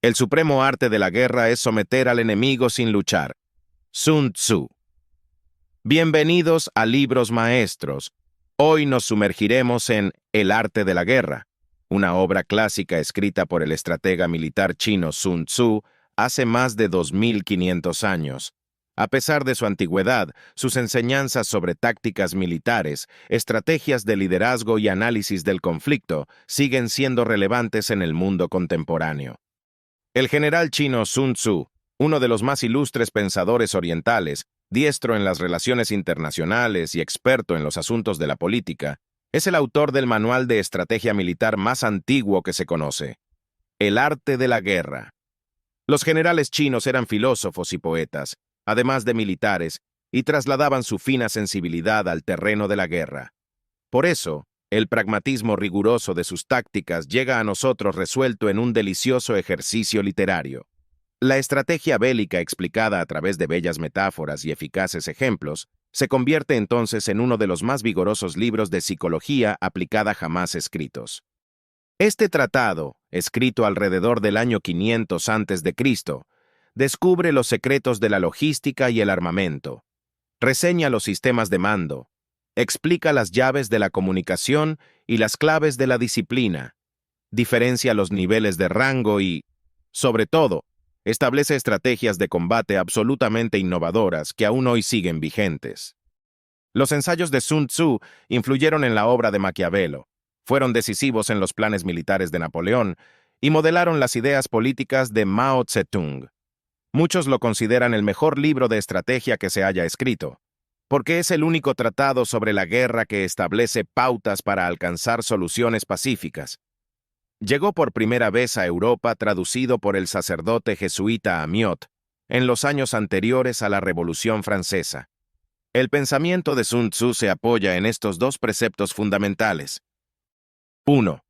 El supremo arte de la guerra es someter al enemigo sin luchar. Sun Tzu. Bienvenidos a Libros Maestros. Hoy nos sumergiremos en El arte de la guerra, una obra clásica escrita por el estratega militar chino Sun Tzu hace más de 2500 años. A pesar de su antigüedad, sus enseñanzas sobre tácticas militares, estrategias de liderazgo y análisis del conflicto siguen siendo relevantes en el mundo contemporáneo. El general chino Sun Tzu, uno de los más ilustres pensadores orientales, diestro en las relaciones internacionales y experto en los asuntos de la política, es el autor del manual de estrategia militar más antiguo que se conoce, El arte de la guerra. Los generales chinos eran filósofos y poetas, además de militares, y trasladaban su fina sensibilidad al terreno de la guerra. Por eso, el pragmatismo riguroso de sus tácticas llega a nosotros resuelto en un delicioso ejercicio literario. La estrategia bélica explicada a través de bellas metáforas y eficaces ejemplos se convierte entonces en uno de los más vigorosos libros de psicología aplicada jamás escritos. Este tratado, escrito alrededor del año 500 a.C., descubre los secretos de la logística y el armamento, reseña los sistemas de mando, explica las llaves de la comunicación y las claves de la disciplina, diferencia los niveles de rango y, sobre todo, establece estrategias de combate absolutamente innovadoras que aún hoy siguen vigentes. Los ensayos de Sun Tzu influyeron en la obra de Maquiavelo, fueron decisivos en los planes militares de Napoleón y modelaron las ideas políticas de Mao Zedong. Muchos lo consideran el mejor libro de estrategia que se haya escrito, porque es el único tratado sobre la guerra que establece pautas para alcanzar soluciones pacíficas. Llegó por primera vez a Europa traducido por el sacerdote jesuita Amiot en los años anteriores a la Revolución Francesa. El pensamiento de Sun Tzu se apoya en estos dos preceptos fundamentales. 1.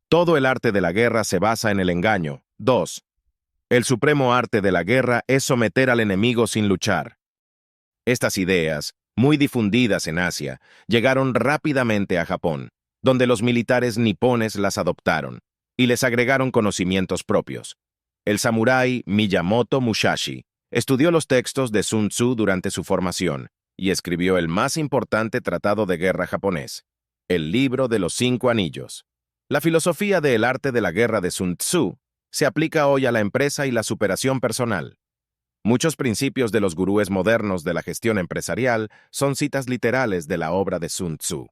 Todo el arte de la guerra se basa en el engaño. 2. El supremo arte de la guerra es someter al enemigo sin luchar. Estas ideas, muy difundidas en Asia, llegaron rápidamente a Japón, donde los militares nipones las adoptaron y les agregaron conocimientos propios. El samurái Miyamoto Musashi estudió los textos de Sun Tzu durante su formación y escribió el más importante tratado de guerra japonés, el Libro de los 5 Anillos. La filosofía del arte de la guerra de Sun Tzu se aplica hoy a la empresa y la superación personal. Muchos principios de los gurúes modernos de la gestión empresarial son citas literales de la obra de Sun Tzu.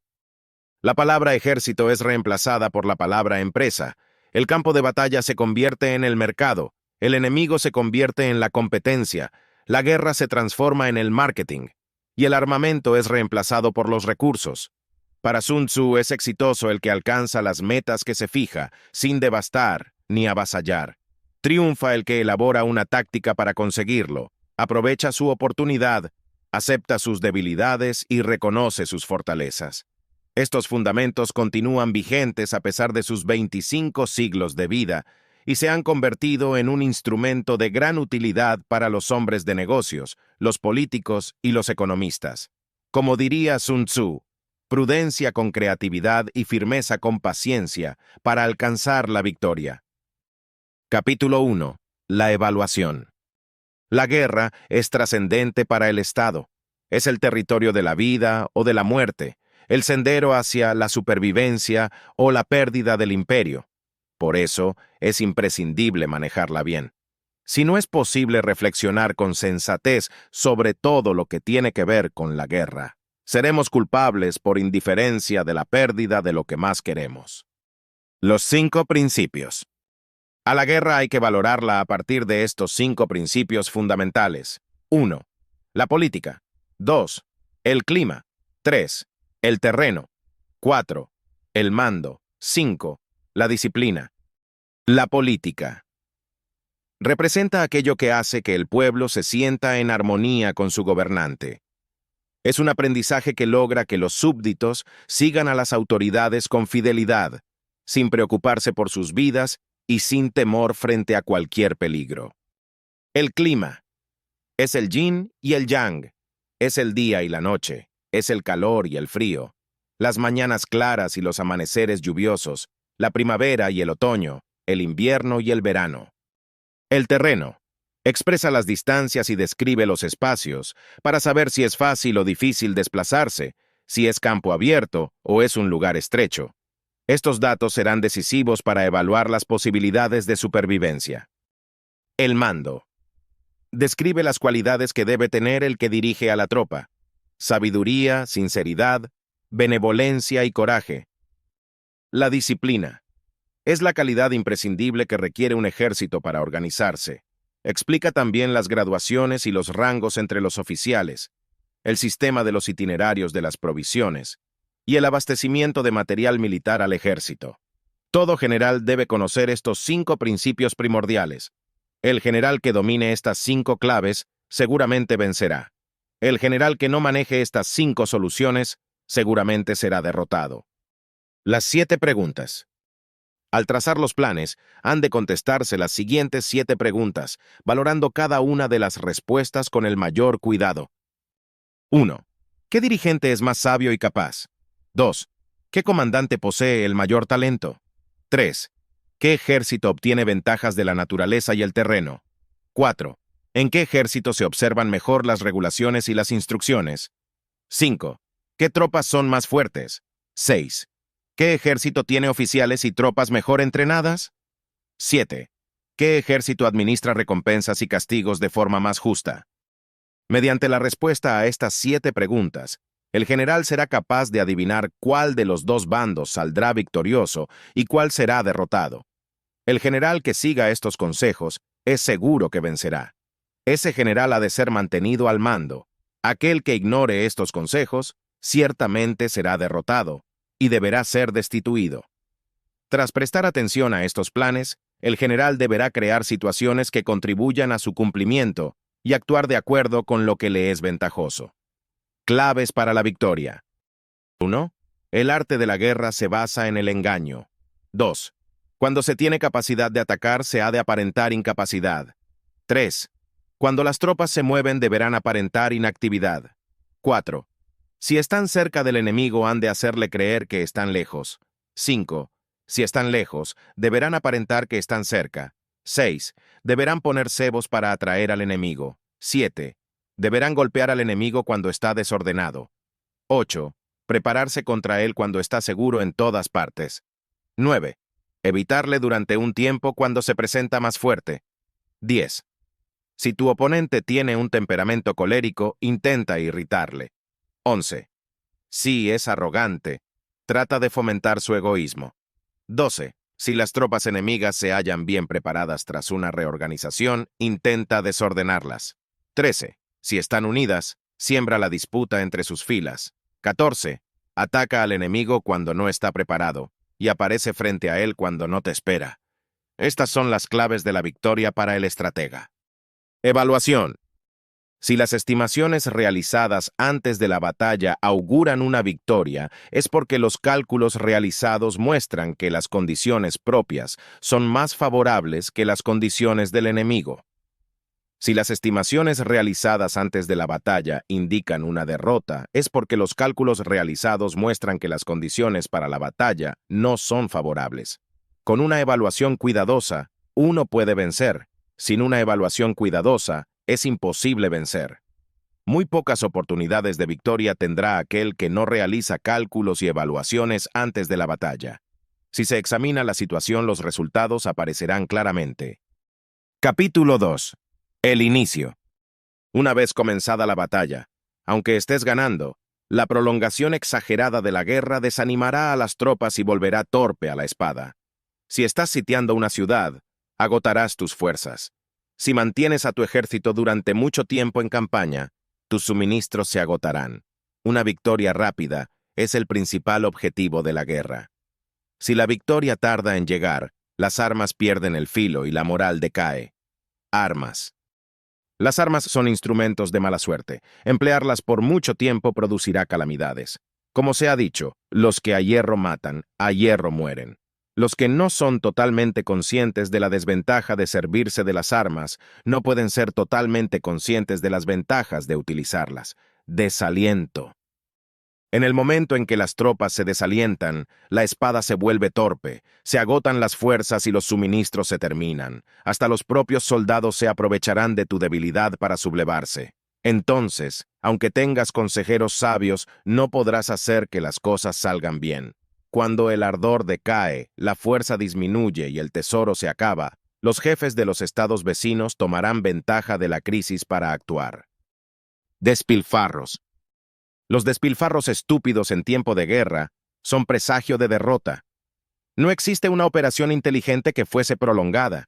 La palabra ejército es reemplazada por la palabra empresa. El campo de batalla se convierte en el mercado, el enemigo se convierte en la competencia, la guerra se transforma en el marketing, y el armamento es reemplazado por los recursos. Para Sun Tzu es exitoso el que alcanza las metas que se fija, sin devastar ni avasallar. Triunfa el que elabora una táctica para conseguirlo, aprovecha su oportunidad, acepta sus debilidades y reconoce sus fortalezas. Estos fundamentos continúan vigentes a pesar de sus 25 siglos de vida y se han convertido en un instrumento de gran utilidad para los hombres de negocios, los políticos y los economistas. Como diría Sun Tzu, prudencia con creatividad y firmeza con paciencia para alcanzar la victoria. Capítulo 1. La evaluación. La guerra es trascendente para el Estado. Es el territorio de la vida o de la muerte, el sendero hacia la supervivencia o la pérdida del imperio. Por eso, es imprescindible manejarla bien. Si no es posible reflexionar con sensatez sobre todo lo que tiene que ver con la guerra, seremos culpables por indiferencia de la pérdida de lo que más queremos. Los 5 principios. A la guerra hay que valorarla a partir de estos 5 principios fundamentales. 1. La política. 2. El clima. 3. El terreno. 4. El mando. 5. La disciplina. La política. Representa aquello que hace que el pueblo se sienta en armonía con su gobernante. Es un aprendizaje que logra que los súbditos sigan a las autoridades con fidelidad, sin preocuparse por sus vidas y sin temor frente a cualquier peligro. El clima. Es el yin y el yang. Es el día y la noche. Es el calor y el frío. Las mañanas claras y los amaneceres lluviosos. La primavera y el otoño. El invierno y el verano. El terreno. Expresa las distancias y describe los espacios para saber si es fácil o difícil desplazarse, si es campo abierto o es un lugar estrecho. Estos datos serán decisivos para evaluar las posibilidades de supervivencia. El mando. Describe las cualidades que debe tener el que dirige a la tropa: sabiduría, sinceridad, benevolencia y coraje. La disciplina. Es la calidad imprescindible que requiere un ejército para organizarse. Explica también las graduaciones y los rangos entre los oficiales, el sistema de los itinerarios de las provisiones y el abastecimiento de material militar al ejército. Todo general debe conocer estos 5 principios primordiales. El general que domine estas 5 claves seguramente vencerá. El general que no maneje estas 5 soluciones seguramente será derrotado. Las 7 preguntas. Al trazar los planes, han de contestarse las siguientes 7 preguntas, valorando cada una de las respuestas con el mayor cuidado. 1. ¿Qué dirigente es más sabio y capaz? 2. ¿Qué comandante posee el mayor talento? 3. ¿Qué ejército obtiene ventajas de la naturaleza y el terreno? 4. ¿En qué ejército se observan mejor las regulaciones y las instrucciones? 5. ¿Qué tropas son más fuertes? 6. ¿Qué ejército tiene oficiales y tropas mejor entrenadas? 7. ¿Qué ejército administra recompensas y castigos de forma más justa? Mediante la respuesta a estas 7 preguntas, el general será capaz de adivinar cuál de los 2 bandos saldrá victorioso y cuál será derrotado. El general que siga estos consejos es seguro que vencerá. Ese general ha de ser mantenido al mando. Aquel que ignore estos consejos ciertamente será derrotado y deberá ser destituido. Tras prestar atención a estos planes, el general deberá crear situaciones que contribuyan a su cumplimiento y actuar de acuerdo con lo que le es ventajoso. Claves para la victoria. 1. El arte de la guerra se basa en el engaño. 2. Cuando se tiene capacidad de atacar, se ha de aparentar incapacidad. 3. Cuando las tropas se mueven, deberán aparentar inactividad. 4. Si están cerca del enemigo, han de hacerle creer que están lejos. 5. Si están lejos, deberán aparentar que están cerca. 6. Deberán poner cebos para atraer al enemigo. 7. Deberán golpear al enemigo cuando está desordenado. 8. Prepararse contra él cuando está seguro en todas partes. 9. Evitarle durante un tiempo cuando se presenta más fuerte. 10. Si tu oponente tiene un temperamento colérico, intenta irritarle. 11. Si es arrogante, trata de fomentar su egoísmo. 12. Si las tropas enemigas se hallan bien preparadas tras una reorganización, intenta desordenarlas. 13. Si están unidas, siembra la disputa entre sus filas. 14. Ataca al enemigo cuando no está preparado y aparece frente a él cuando no te espera. Estas son las claves de la victoria para el estratega. Evaluación. Si las estimaciones realizadas antes de la batalla auguran una victoria, es porque los cálculos realizados muestran que las condiciones propias son más favorables que las condiciones del enemigo. Si las estimaciones realizadas antes de la batalla indican una derrota, es porque los cálculos realizados muestran que las condiciones para la batalla no son favorables. Con una evaluación cuidadosa, uno puede vencer. Sin una evaluación cuidadosa, es imposible vencer. Muy pocas oportunidades de victoria tendrá aquel que no realiza cálculos y evaluaciones antes de la batalla. Si se examina la situación, los resultados aparecerán claramente. Capítulo 2. El inicio. Una vez comenzada la batalla, aunque estés ganando, la prolongación exagerada de la guerra desanimará a las tropas y volverá torpe a la espada. Si estás sitiando una ciudad, agotarás tus fuerzas. Si mantienes a tu ejército durante mucho tiempo en campaña, tus suministros se agotarán. Una victoria rápida es el principal objetivo de la guerra. Si la victoria tarda en llegar, las armas pierden el filo y la moral decae. Armas. Las armas son instrumentos de mala suerte. Emplearlas por mucho tiempo producirá calamidades. Como se ha dicho, los que a hierro matan, a hierro mueren. Los que no son totalmente conscientes de la desventaja de servirse de las armas no pueden ser totalmente conscientes de las ventajas de utilizarlas. Desaliento. En el momento en que las tropas se desalientan, la espada se vuelve torpe, se agotan las fuerzas y los suministros se terminan. Hasta los propios soldados se aprovecharán de tu debilidad para sublevarse. Entonces, aunque tengas consejeros sabios, no podrás hacer que las cosas salgan bien. Cuando el ardor decae, la fuerza disminuye y el tesoro se acaba, los jefes de los estados vecinos tomarán ventaja de la crisis para actuar. Despilfarros. Los despilfarros estúpidos en tiempo de guerra son presagio de derrota. No existe una operación inteligente que fuese prolongada.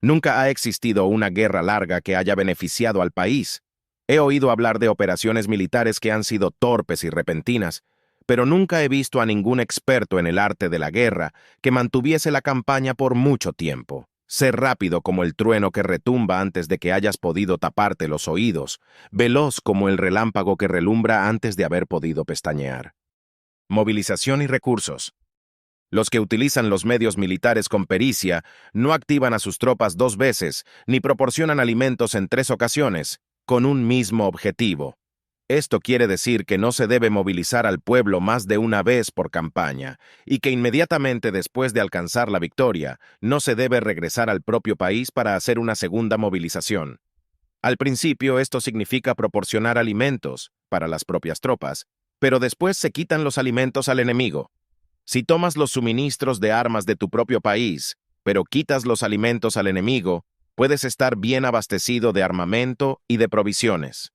Nunca ha existido una guerra larga que haya beneficiado al país. He oído hablar de operaciones militares que han sido torpes y repentinas, pero nunca he visto a ningún experto en el arte de la guerra que mantuviese la campaña por mucho tiempo. Sé rápido como el trueno que retumba antes de que hayas podido taparte los oídos, veloz como el relámpago que relumbra antes de haber podido pestañear. Movilización y recursos. Los que utilizan los medios militares con pericia no activan a sus tropas 2 veces, ni proporcionan alimentos en 3 ocasiones, con un mismo objetivo. Esto quiere decir que no se debe movilizar al pueblo más de una vez por campaña, y que inmediatamente después de alcanzar la victoria, no se debe regresar al propio país para hacer una segunda movilización. Al principio esto significa proporcionar alimentos para las propias tropas, pero después se quitan los alimentos al enemigo. Si tomas los suministros de armas de tu propio país, pero quitas los alimentos al enemigo, puedes estar bien abastecido de armamento y de provisiones.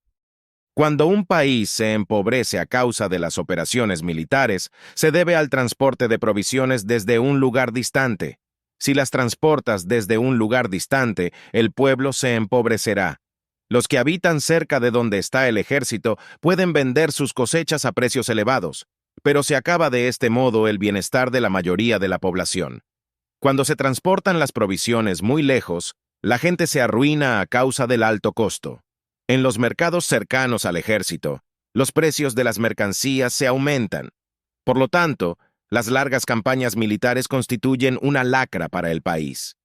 Cuando un país se empobrece a causa de las operaciones militares, se debe al transporte de provisiones desde un lugar distante. Si las transportas desde un lugar distante, el pueblo se empobrecerá. Los que habitan cerca de donde está el ejército pueden vender sus cosechas a precios elevados, pero se acaba de este modo el bienestar de la mayoría de la población. Cuando se transportan las provisiones muy lejos, la gente se arruina a causa del alto costo. En los mercados cercanos al ejército, los precios de las mercancías se aumentan. Por lo tanto, las largas campañas militares constituyen una lacra para el país.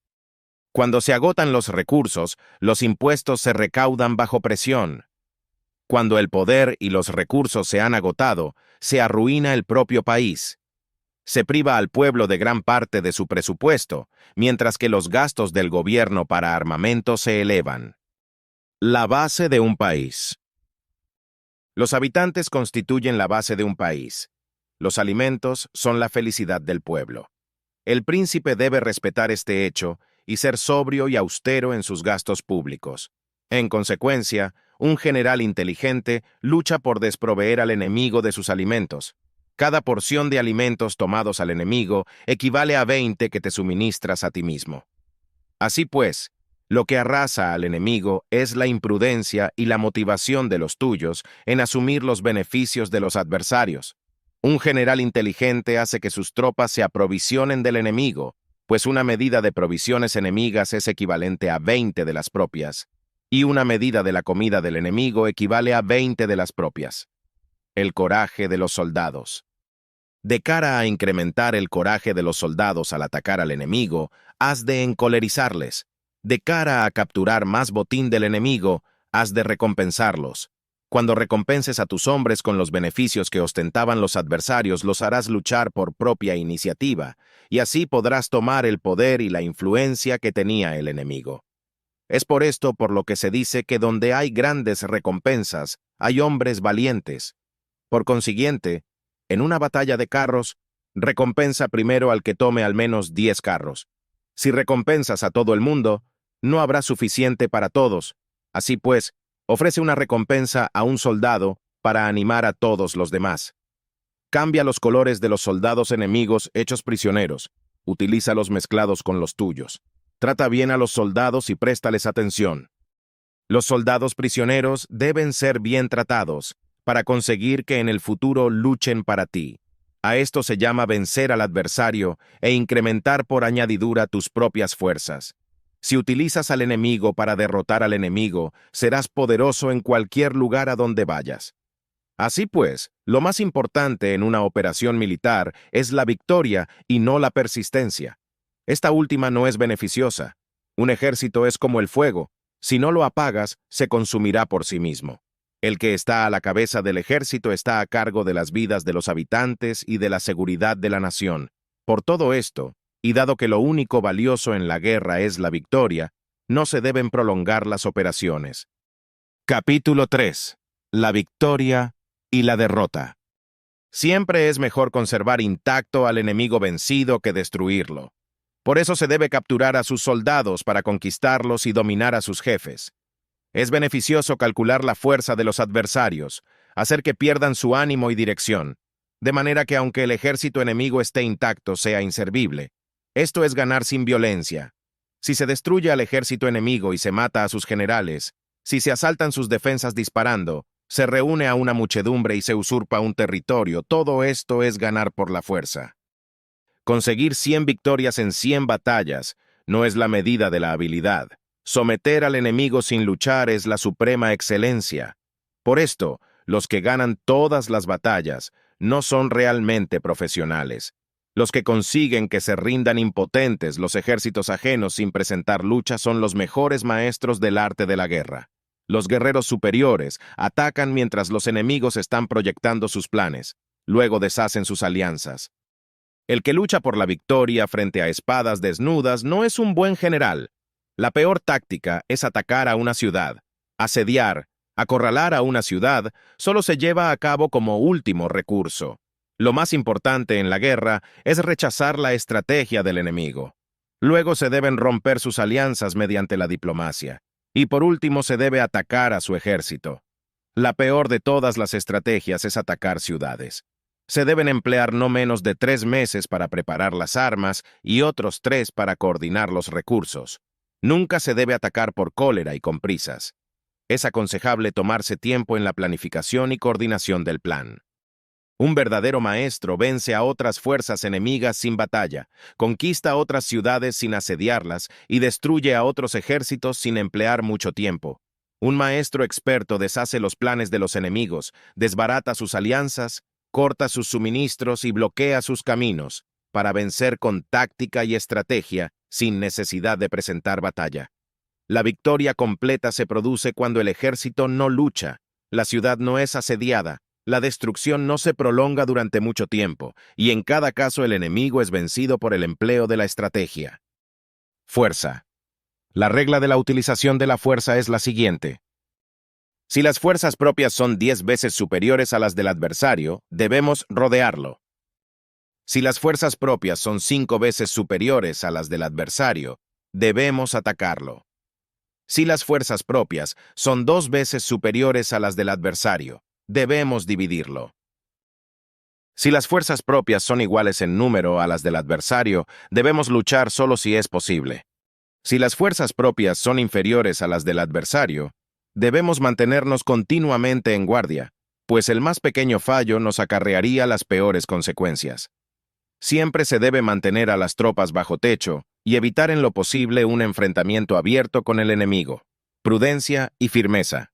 Cuando se agotan los recursos, los impuestos se recaudan bajo presión. Cuando el poder y los recursos se han agotado, se arruina el propio país. Se priva al pueblo de gran parte de su presupuesto, mientras que los gastos del gobierno para armamento se elevan. La base de un país. Los habitantes constituyen la base de un país. Los alimentos son la felicidad del pueblo. El príncipe debe respetar este hecho y ser sobrio y austero en sus gastos públicos. En consecuencia, un general inteligente lucha por desproveer al enemigo de sus alimentos. Cada porción de alimentos tomados al enemigo equivale a 20 que te suministras a ti mismo. Así pues, lo que arrasa al enemigo es la imprudencia y la motivación de los tuyos en asumir los beneficios de los adversarios. Un general inteligente hace que sus tropas se aprovisionen del enemigo, pues una medida de provisiones enemigas es equivalente a 20 de las propias, y una medida de la comida del enemigo equivale a 20 de las propias. El coraje de los soldados. De cara a incrementar el coraje de los soldados al atacar al enemigo, has de encolerizarles. De cara a capturar más botín del enemigo, has de recompensarlos. Cuando recompenses a tus hombres con los beneficios que ostentaban los adversarios, los harás luchar por propia iniciativa, y así podrás tomar el poder y la influencia que tenía el enemigo. Es por esto por lo que se dice que donde hay grandes recompensas, hay hombres valientes. Por consiguiente, en una batalla de carros, recompensa primero al que tome al menos 10 carros. Si recompensas a todo el mundo, no habrá suficiente para todos. Así pues, ofrece una recompensa a un soldado para animar a todos los demás. Cambia los colores de los soldados enemigos hechos prisioneros. Utilízalos mezclados con los tuyos. Trata bien a los soldados y préstales atención. Los soldados prisioneros deben ser bien tratados para conseguir que en el futuro luchen para ti. A esto se llama vencer al adversario e incrementar por añadidura tus propias fuerzas. Si utilizas al enemigo para derrotar al enemigo, serás poderoso en cualquier lugar a donde vayas. Así pues, lo más importante en una operación militar es la victoria y no la persistencia. Esta última no es beneficiosa. Un ejército es como el fuego. Si no lo apagas, se consumirá por sí mismo. El que está a la cabeza del ejército está a cargo de las vidas de los habitantes y de la seguridad de la nación. Por todo esto, y dado que lo único valioso en la guerra es la victoria, no se deben prolongar las operaciones. Capítulo 3. La victoria y la derrota. Siempre es mejor conservar intacto al enemigo vencido que destruirlo. Por eso se debe capturar a sus soldados para conquistarlos y dominar a sus jefes. Es beneficioso calcular la fuerza de los adversarios, hacer que pierdan su ánimo y dirección, de manera que aunque el ejército enemigo esté intacto, sea inservible. Esto es ganar sin violencia. Si se destruye al ejército enemigo y se mata a sus generales, si se asaltan sus defensas disparando, se reúne a una muchedumbre y se usurpa un territorio, todo esto es ganar por la fuerza. Conseguir 100 victorias en 100 batallas no es la medida de la habilidad. Someter al enemigo sin luchar es la suprema excelencia. Por esto, los que ganan todas las batallas no son realmente profesionales. Los que consiguen que se rindan impotentes los ejércitos ajenos sin presentar lucha son los mejores maestros del arte de la guerra. Los guerreros superiores atacan mientras los enemigos están proyectando sus planes, luego deshacen sus alianzas. El que lucha por la victoria frente a espadas desnudas no es un buen general. La peor táctica es atacar a una ciudad. Asediar, acorralar a una ciudad, solo se lleva a cabo como último recurso. Lo más importante en la guerra es rechazar la estrategia del enemigo. Luego se deben romper sus alianzas mediante la diplomacia. Y por último se debe atacar a su ejército. La peor de todas las estrategias es atacar ciudades. Se deben emplear no menos de 3 meses para preparar las armas y otros 3 para coordinar los recursos. Nunca se debe atacar por cólera y con prisas. Es aconsejable tomarse tiempo en la planificación y coordinación del plan. Un verdadero maestro vence a otras fuerzas enemigas sin batalla, conquista otras ciudades sin asediarlas y destruye a otros ejércitos sin emplear mucho tiempo. Un maestro experto deshace los planes de los enemigos, desbarata sus alianzas, corta sus suministros y bloquea sus caminos, para vencer con táctica y estrategia sin necesidad de presentar batalla. La victoria completa se produce cuando el ejército no lucha, la ciudad no es asediada, la destrucción no se prolonga durante mucho tiempo, y en cada caso el enemigo es vencido por el empleo de la estrategia. Fuerza. La regla de la utilización de la fuerza es la siguiente. Si las fuerzas propias son 10 veces superiores a las del adversario, debemos rodearlo. Si las fuerzas propias son 5 veces superiores a las del adversario, debemos atacarlo. Si las fuerzas propias son 2 veces superiores a las del adversario, debemos dividirlo. Si las fuerzas propias son iguales en número a las del adversario, debemos luchar solo si es posible. Si las fuerzas propias son inferiores a las del adversario, debemos mantenernos continuamente en guardia, pues el más pequeño fallo nos acarrearía las peores consecuencias. Siempre se debe mantener a las tropas bajo techo y evitar en lo posible un enfrentamiento abierto con el enemigo. Prudencia y firmeza.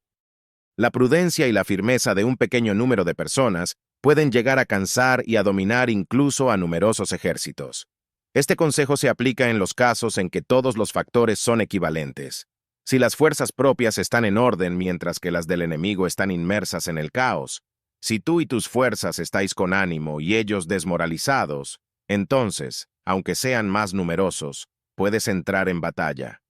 La prudencia y la firmeza de un pequeño número de personas pueden llegar a cansar y a dominar incluso a numerosos ejércitos. Este consejo se aplica en los casos en que todos los factores son equivalentes. Si las fuerzas propias están en orden mientras que las del enemigo están inmersas en el caos, si tú y tus fuerzas estáis con ánimo y ellos desmoralizados, entonces, aunque sean más numerosos, puedes entrar en batalla.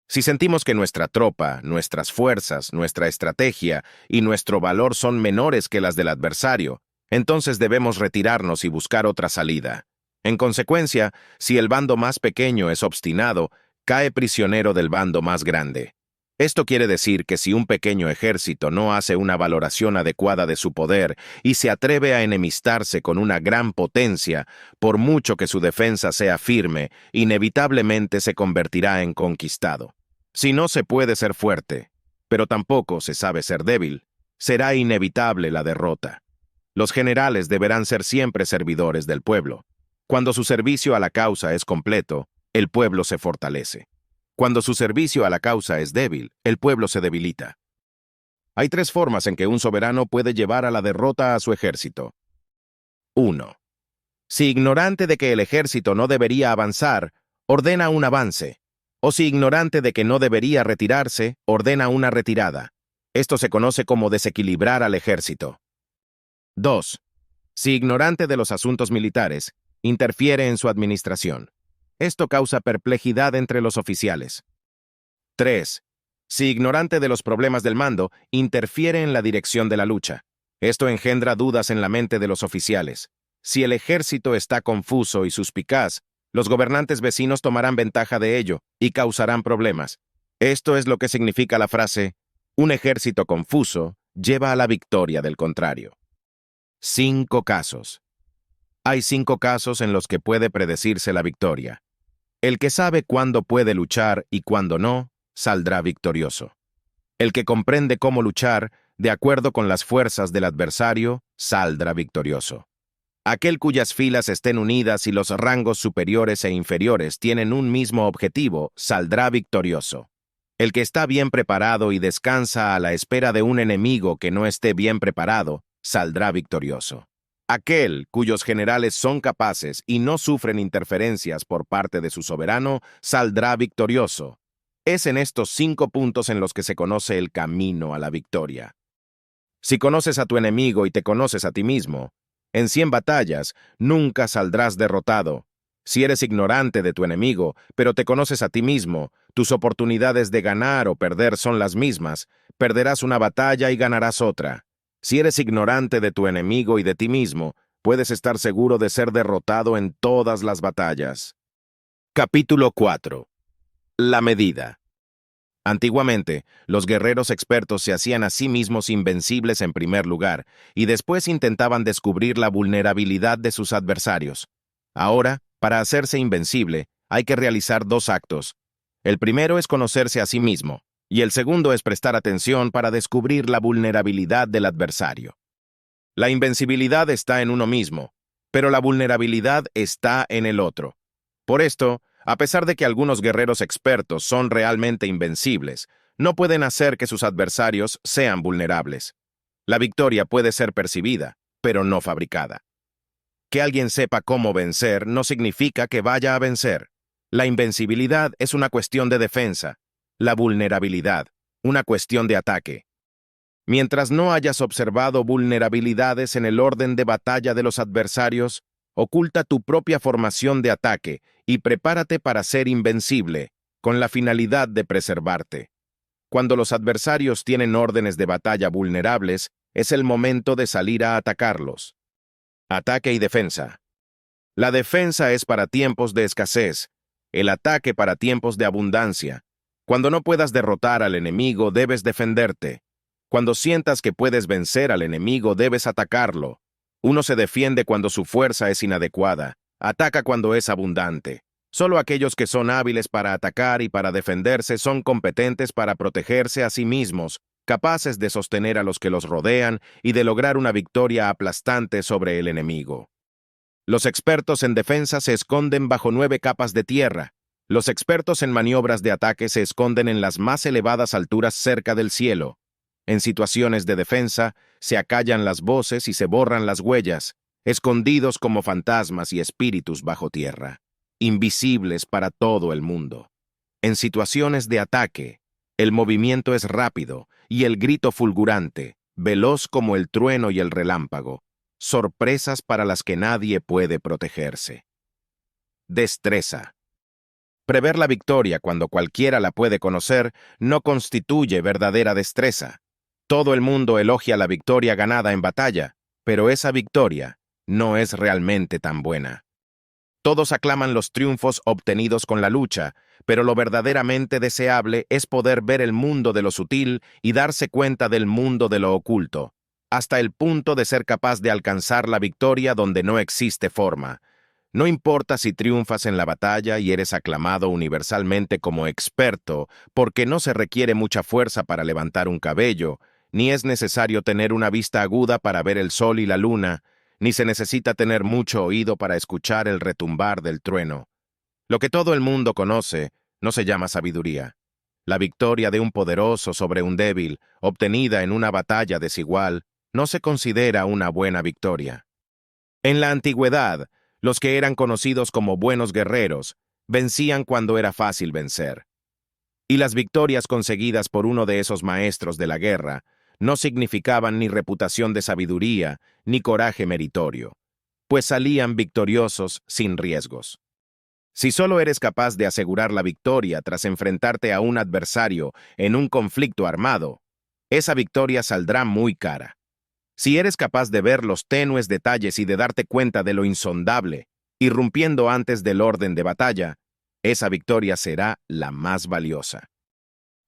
Si sentimos que nuestra tropa, nuestras fuerzas, nuestra estrategia y nuestro valor son menores que las del adversario, entonces debemos retirarnos y buscar otra salida. En consecuencia, si el bando más pequeño es obstinado, cae prisionero del bando más grande. Esto quiere decir que si un pequeño ejército no hace una valoración adecuada de su poder y se atreve a enemistarse con una gran potencia, por mucho que su defensa sea firme, inevitablemente se convertirá en conquistado. Si no se puede ser fuerte, pero tampoco se sabe ser débil, será inevitable la derrota. Los generales deberán ser siempre servidores del pueblo. Cuando su servicio a la causa es completo, el pueblo se fortalece. Cuando su servicio a la causa es débil, el pueblo se debilita. Hay 3 formas en que un soberano puede llevar a la derrota a su ejército. 1. Si ignorante de que el ejército no debería avanzar, ordena un avance. O si ignorante de que no debería retirarse, ordena una retirada. Esto se conoce como desequilibrar al ejército. 2. Si ignorante de los asuntos militares, interfiere en su administración. Esto causa perplejidad entre los oficiales. 3. Si ignorante de los problemas del mando, interfiere en la dirección de la lucha. Esto engendra dudas en la mente de los oficiales. Si el ejército está confuso y suspicaz, los gobernantes vecinos tomarán ventaja de ello y causarán problemas. Esto es lo que significa la frase, un ejército confuso lleva a la victoria del contrario. 5 casos. Hay 5 casos en los que puede predecirse la victoria. El que sabe cuándo puede luchar y cuándo no, saldrá victorioso. El que comprende cómo luchar, de acuerdo con las fuerzas del adversario, saldrá victorioso. Aquel cuyas filas estén unidas y los rangos superiores e inferiores tienen un mismo objetivo, saldrá victorioso. El que está bien preparado y descansa a la espera de un enemigo que no esté bien preparado, saldrá victorioso. Aquel cuyos generales son capaces y no sufren interferencias por parte de su soberano, saldrá victorioso. Es en estos 5 puntos en los que se conoce el camino a la victoria. Si conoces a tu enemigo y te conoces a ti mismo, en 100 batallas nunca saldrás derrotado. Si eres ignorante de tu enemigo, pero te conoces a ti mismo, tus oportunidades de ganar o perder son las mismas, perderás una batalla y ganarás otra. Si eres ignorante de tu enemigo y de ti mismo, puedes estar seguro de ser derrotado en todas las batallas. Capítulo 4. La medida. Antiguamente, los guerreros expertos se hacían a sí mismos invencibles en primer lugar, y después intentaban descubrir la vulnerabilidad de sus adversarios. Ahora, para hacerse invencible, hay que realizar 2 actos. El primero es conocerse a sí mismo, y el segundo es prestar atención para descubrir la vulnerabilidad del adversario. La invencibilidad está en uno mismo, pero la vulnerabilidad está en el otro. Por esto, a pesar de que algunos guerreros expertos son realmente invencibles, no pueden hacer que sus adversarios sean vulnerables. La victoria puede ser percibida, pero no fabricada. Que alguien sepa cómo vencer no significa que vaya a vencer. La invencibilidad es una cuestión de defensa, la vulnerabilidad, una cuestión de ataque. Mientras no hayas observado vulnerabilidades en el orden de batalla de los adversarios, oculta tu propia formación de ataque y prepárate para ser invencible, con la finalidad de preservarte. Cuando los adversarios tienen órdenes de batalla vulnerables, es el momento de salir a atacarlos. Ataque y defensa. La defensa es para tiempos de escasez, el ataque para tiempos de abundancia. Cuando no puedas derrotar al enemigo, debes defenderte. Cuando sientas que puedes vencer al enemigo, debes atacarlo. Uno se defiende cuando su fuerza es inadecuada, ataca cuando es abundante. Solo aquellos que son hábiles para atacar y para defenderse son competentes para protegerse a sí mismos, capaces de sostener a los que los rodean y de lograr una victoria aplastante sobre el enemigo. Los expertos en defensa se esconden bajo 9 capas de tierra. Los expertos en maniobras de ataque se esconden en las más elevadas alturas cerca del cielo. En situaciones de defensa, se acallan las voces y se borran las huellas, escondidos como fantasmas y espíritus bajo tierra, invisibles para todo el mundo. En situaciones de ataque, el movimiento es rápido y el grito fulgurante, veloz como el trueno y el relámpago, sorpresas para las que nadie puede protegerse. Destreza. Prever la victoria cuando cualquiera la puede conocer no constituye verdadera destreza. Todo el mundo elogia la victoria ganada en batalla, pero esa victoria no es realmente tan buena. Todos aclaman los triunfos obtenidos con la lucha, pero lo verdaderamente deseable es poder ver el mundo de lo sutil y darse cuenta del mundo de lo oculto, hasta el punto de ser capaz de alcanzar la victoria donde no existe forma. No importa si triunfas en la batalla y eres aclamado universalmente como experto, porque no se requiere mucha fuerza para levantar un cabello, ni es necesario tener una vista aguda para ver el sol y la luna, ni se necesita tener mucho oído para escuchar el retumbar del trueno. Lo que todo el mundo conoce no se llama sabiduría. La victoria de un poderoso sobre un débil, obtenida en una batalla desigual, no se considera una buena victoria. En la antigüedad, los que eran conocidos como buenos guerreros vencían cuando era fácil vencer. Y las victorias conseguidas por uno de esos maestros de la guerra no significaban ni reputación de sabiduría ni coraje meritorio, pues salían victoriosos sin riesgos. Si solo eres capaz de asegurar la victoria tras enfrentarte a un adversario en un conflicto armado, esa victoria saldrá muy cara. Si eres capaz de ver los tenues detalles y de darte cuenta de lo insondable, irrumpiendo antes del orden de batalla, esa victoria será la más valiosa.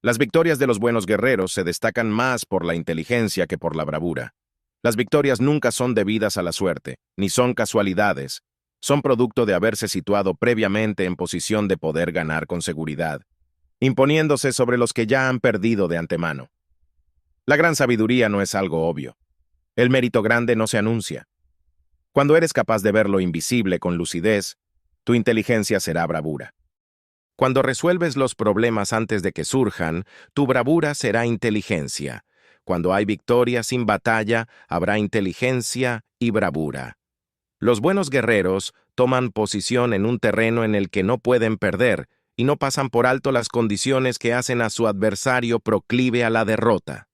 Las victorias de los buenos guerreros se destacan más por la inteligencia que por la bravura. Las victorias nunca son debidas a la suerte, ni son casualidades. Son producto de haberse situado previamente en posición de poder ganar con seguridad, imponiéndose sobre los que ya han perdido de antemano. La gran sabiduría no es algo obvio. El mérito grande no se anuncia. Cuando eres capaz de ver lo invisible con lucidez, tu inteligencia será bravura. Cuando resuelves los problemas antes de que surjan, tu bravura será inteligencia. Cuando hay victoria sin batalla, habrá inteligencia y bravura. Los buenos guerreros toman posición en un terreno en el que no pueden perder y no pasan por alto las condiciones que hacen a su adversario proclive a la derrota.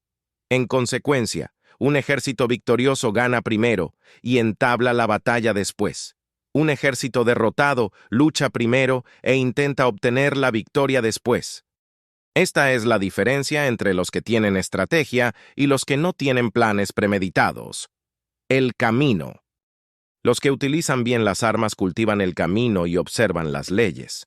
En consecuencia, un ejército victorioso gana primero y entabla la batalla después. Un ejército derrotado lucha primero e intenta obtener la victoria después. Esta es la diferencia entre los que tienen estrategia y los que no tienen planes premeditados. El camino. Los que utilizan bien las armas cultivan el camino y observan las leyes.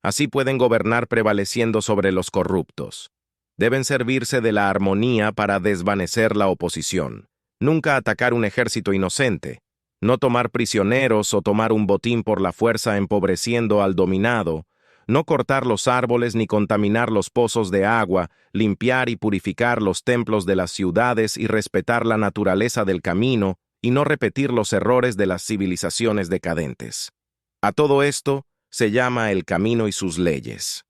Así pueden gobernar prevaleciendo sobre los corruptos. Deben servirse de la armonía para desvanecer la oposición. Nunca atacar un ejército inocente. No tomar prisioneros o tomar un botín por la fuerza empobreciendo al dominado. No cortar los árboles ni contaminar los pozos de agua, limpiar y purificar los templos de las ciudades y respetar la naturaleza del camino, y no repetir los errores de las civilizaciones decadentes. A todo esto se llama el camino y sus leyes.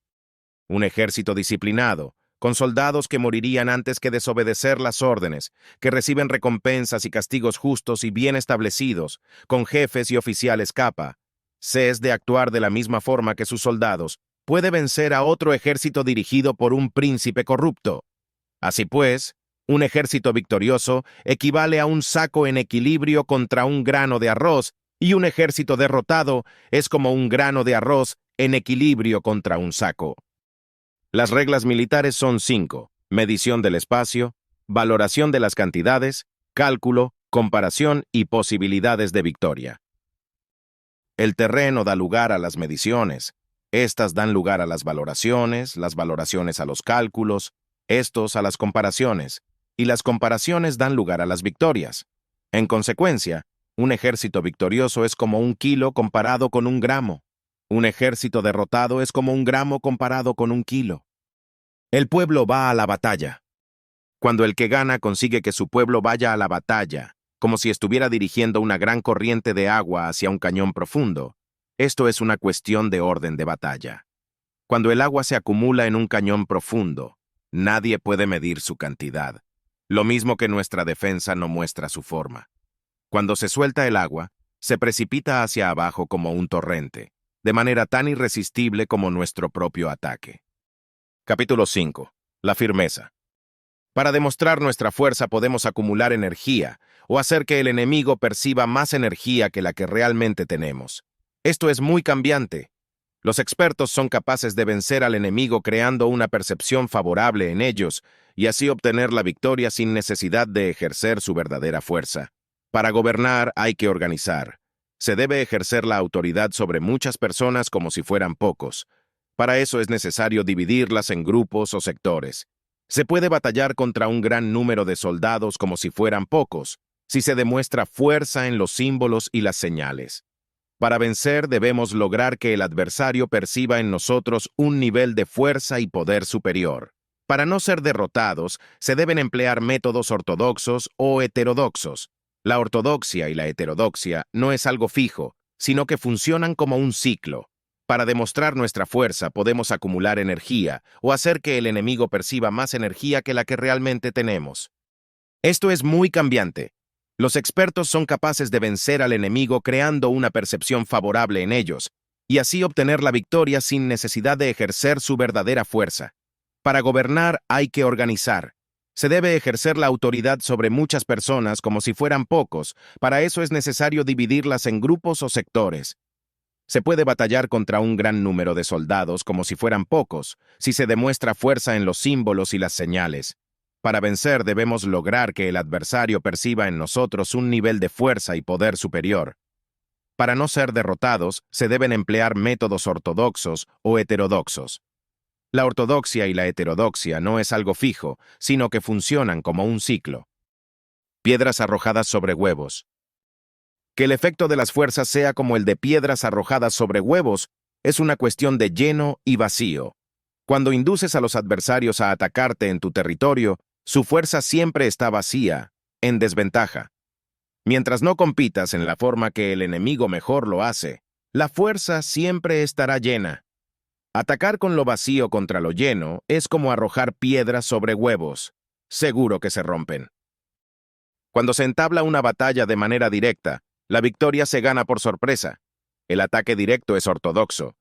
Un ejército disciplinado, con soldados que morirían antes que desobedecer las órdenes, que reciben recompensas y castigos justos y bien establecidos, con jefes y oficiales capa, es de actuar de la misma forma que sus soldados, puede vencer a otro ejército dirigido por un príncipe corrupto. Así pues, un ejército victorioso equivale a un saco en equilibrio contra un grano de arroz, y un ejército derrotado es como un grano de arroz en equilibrio contra un saco. Las reglas militares son 5: medición del espacio, valoración de las cantidades, cálculo, comparación y posibilidades de victoria. El terreno da lugar a las mediciones, estas dan lugar a las valoraciones a los cálculos, estos a las comparaciones, y las comparaciones dan lugar a las victorias. En consecuencia, un ejército victorioso es como un kilo comparado con un gramo. Un ejército derrotado es como un gramo comparado con un kilo. El pueblo va a la batalla. Cuando el que gana consigue que su pueblo vaya a la batalla, como si estuviera dirigiendo una gran corriente de agua hacia un cañón profundo, esto es una cuestión de orden de batalla. Cuando el agua se acumula en un cañón profundo, nadie puede medir su cantidad. Lo mismo que nuestra defensa no muestra su forma. Cuando se suelta el agua, se precipita hacia abajo como un torrente, de manera tan irresistible como nuestro propio ataque. Capítulo 5. La firmeza. Para demostrar nuestra fuerza podemos acumular energía o hacer que el enemigo perciba más energía que la que realmente tenemos. Esto es muy cambiante. Los expertos son capaces de vencer al enemigo creando una percepción favorable en ellos y así obtener la victoria sin necesidad de ejercer su verdadera fuerza. Para gobernar hay que organizar. Se debe ejercer la autoridad sobre muchas personas como si fueran pocos. Para eso es necesario dividirlas en grupos o sectores. Se puede batallar contra un gran número de soldados como si fueran pocos, si se demuestra fuerza en los símbolos y las señales. Para vencer debemos lograr que el adversario perciba en nosotros un nivel de fuerza y poder superior. Para no ser derrotados, se deben emplear métodos ortodoxos o heterodoxos. La ortodoxia y la heterodoxia no es algo fijo, sino que funcionan como un ciclo. Para demostrar nuestra fuerza podemos acumular energía o hacer que el enemigo perciba más energía que la que realmente tenemos. Esto es muy cambiante. Los expertos son capaces de vencer al enemigo creando una percepción favorable en ellos, y así obtener la victoria sin necesidad de ejercer su verdadera fuerza. Para gobernar hay que organizar. Se debe ejercer la autoridad sobre muchas personas como si fueran pocos. Para eso es necesario dividirlas en grupos o sectores. Se puede batallar contra un gran número de soldados como si fueran pocos, si se demuestra fuerza en los símbolos y las señales. Para vencer debemos lograr que el adversario perciba en nosotros un nivel de fuerza y poder superior. Para no ser derrotados, se deben emplear métodos ortodoxos o heterodoxos. La ortodoxia y la heterodoxia no es algo fijo, sino que funcionan como un ciclo. Piedras arrojadas sobre huevos. Que el efecto de las fuerzas sea como el de piedras arrojadas sobre huevos es una cuestión de lleno y vacío. Cuando induces a los adversarios a atacarte en tu territorio, su fuerza siempre está vacía, en desventaja. Mientras no compitas en la forma que el enemigo mejor lo hace, la fuerza siempre estará llena. Atacar con lo vacío contra lo lleno es como arrojar piedras sobre huevos. Seguro que se rompen. Cuando se entabla una batalla de manera directa, la victoria se gana por sorpresa. El ataque directo es ortodoxo.